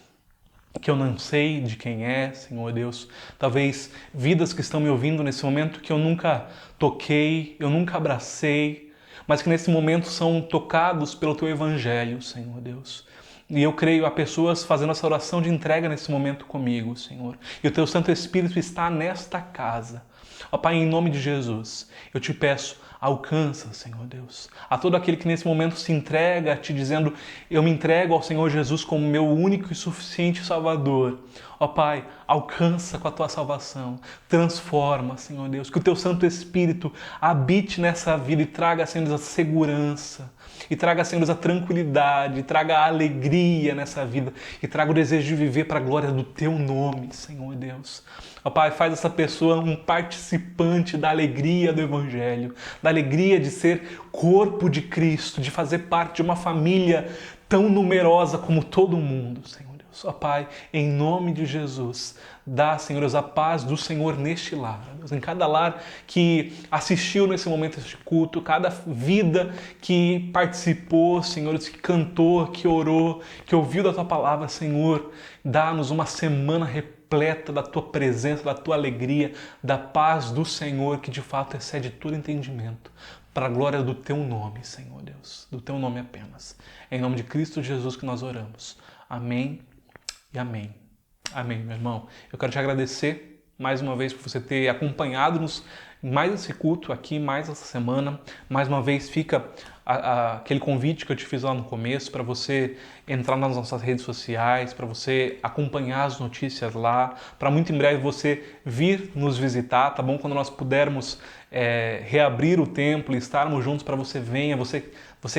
Speaker 5: que eu não sei de quem é, Senhor Deus. Talvez vidas que estão me ouvindo nesse momento que eu nunca toquei, eu nunca abracei, mas que nesse momento são tocados pelo Teu Evangelho, Senhor Deus. E eu creio a pessoas fazendo essa oração de entrega nesse momento comigo, Senhor. E o Teu Santo Espírito está nesta casa. Ó Pai, em nome de Jesus, eu te peço, alcança, Senhor Deus, a todo aquele que nesse momento se entrega a Ti, dizendo, eu me entrego ao Senhor Jesus como meu único e suficiente Salvador. Ó Pai, alcança com a Tua salvação, transforma, Senhor Deus, que o Teu Santo Espírito habite nessa vida e traga, Senhor Deus, a segurança, e traga, Senhor Deus, a tranquilidade, e traga a alegria nessa vida, e traga o desejo de viver para a glória do Teu nome, Senhor Deus. Ó Pai, faz essa pessoa um participante da alegria do Evangelho, da alegria de ser corpo de Cristo, de fazer parte de uma família tão numerosa como todo mundo, Senhor Deus. Deus. Ó Pai, em nome de Jesus, dá, Senhor Deus, a paz do Senhor neste lar. Deus, em cada lar que assistiu nesse momento este culto, cada vida que participou, Senhor Deus, que cantou, que orou, que ouviu da Tua palavra, Senhor, dá-nos uma semana repleta da Tua presença, da Tua alegria, da paz do Senhor, que de fato excede todo entendimento, para a glória do Teu nome, Senhor Deus, do Teu nome apenas. É em nome de Cristo Jesus que nós oramos. Amém e amém. Amém, meu irmão. Eu quero te agradecer mais uma vez por você ter acompanhado-nos em mais esse culto aqui, mais essa semana. Mais uma vez fica aquele convite que eu te fiz lá no começo para você entrar nas nossas redes sociais, para você acompanhar as notícias lá, para muito em breve você vir nos visitar, tá bom? Quando nós pudermos reabrir o templo e estarmos juntos, para você venha, você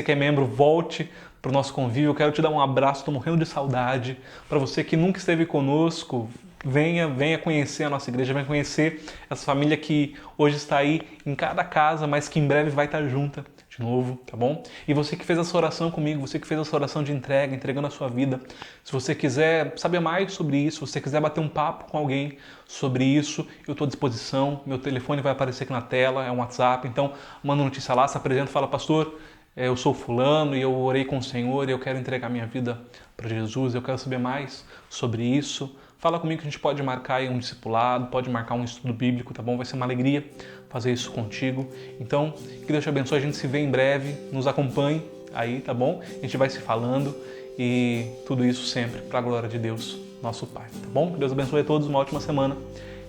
Speaker 5: que é membro, volte para o nosso convívio. Eu quero te dar um abraço, estou morrendo de saudade. Para você que nunca esteve conosco, venha conhecer a nossa igreja, venha conhecer essa família que hoje está aí em cada casa, mas que em breve vai estar junta de novo, tá bom? E você que fez essa oração comigo, você que fez essa oração de entrega, entregando a sua vida, se você quiser saber mais sobre isso, se você quiser bater um papo com alguém sobre isso, eu estou à disposição. Meu telefone vai aparecer aqui na tela, é um WhatsApp, então manda notícia lá, se apresenta, fala: pastor, eu sou fulano e eu orei com o Senhor e eu quero entregar minha vida para Jesus, eu quero saber mais sobre isso. Fala comigo que a gente pode marcar aí um discipulado, pode marcar um estudo bíblico, tá bom? Vai ser uma alegria fazer isso contigo. Então, que Deus te abençoe, a gente se vê em breve, nos acompanhe aí, tá bom? A gente vai se falando e tudo isso sempre para a glória de Deus, nosso Pai, tá bom? Que Deus abençoe a todos, uma ótima semana,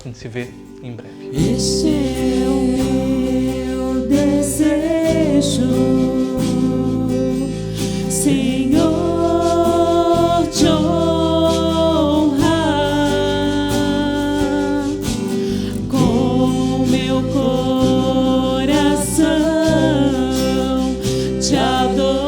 Speaker 5: a gente se vê em breve.
Speaker 1: Este é o meu desejo, Senhor, te honrar com meu coração, te adorar.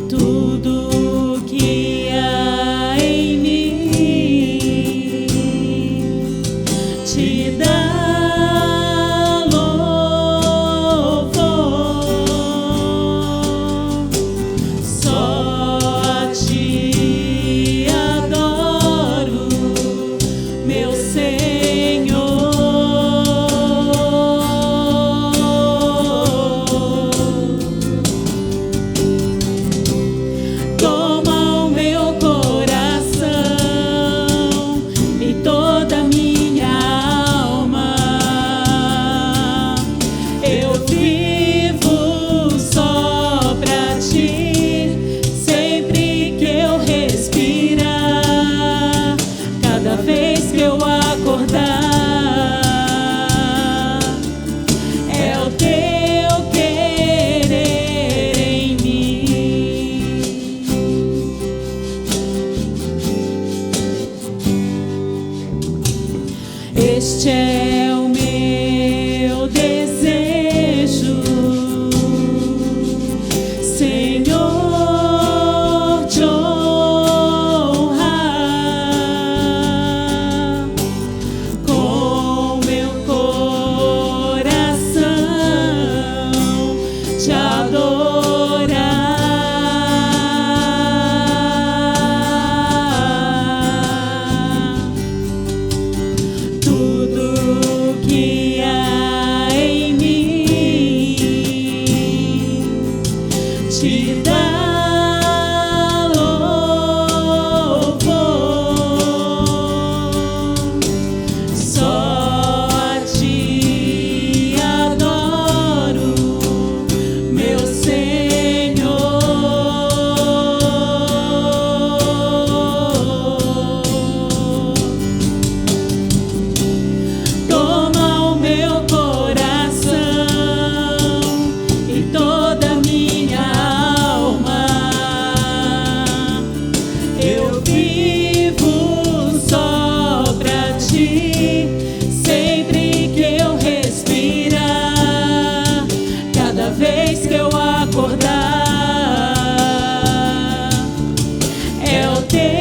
Speaker 1: Tudo que há em mim te dá louvor, só a ti adoro, meu Senhor. Toma o meu coração e toda a minha alma. Eu vivo só pra ti, sempre que eu respirar, cada vez que eu acordar. É o teu querer em mim. Este é o meu desejo, Senhor, te honrar com meu coração, te adorar. Tudo que há em mim te dá louvor, só a ti adoro, meu Senhor. Toma o meu coração e toda a minha alma. Eu vivo só pra ti, sempre que eu respirar, cada vez que eu acordar. É o teu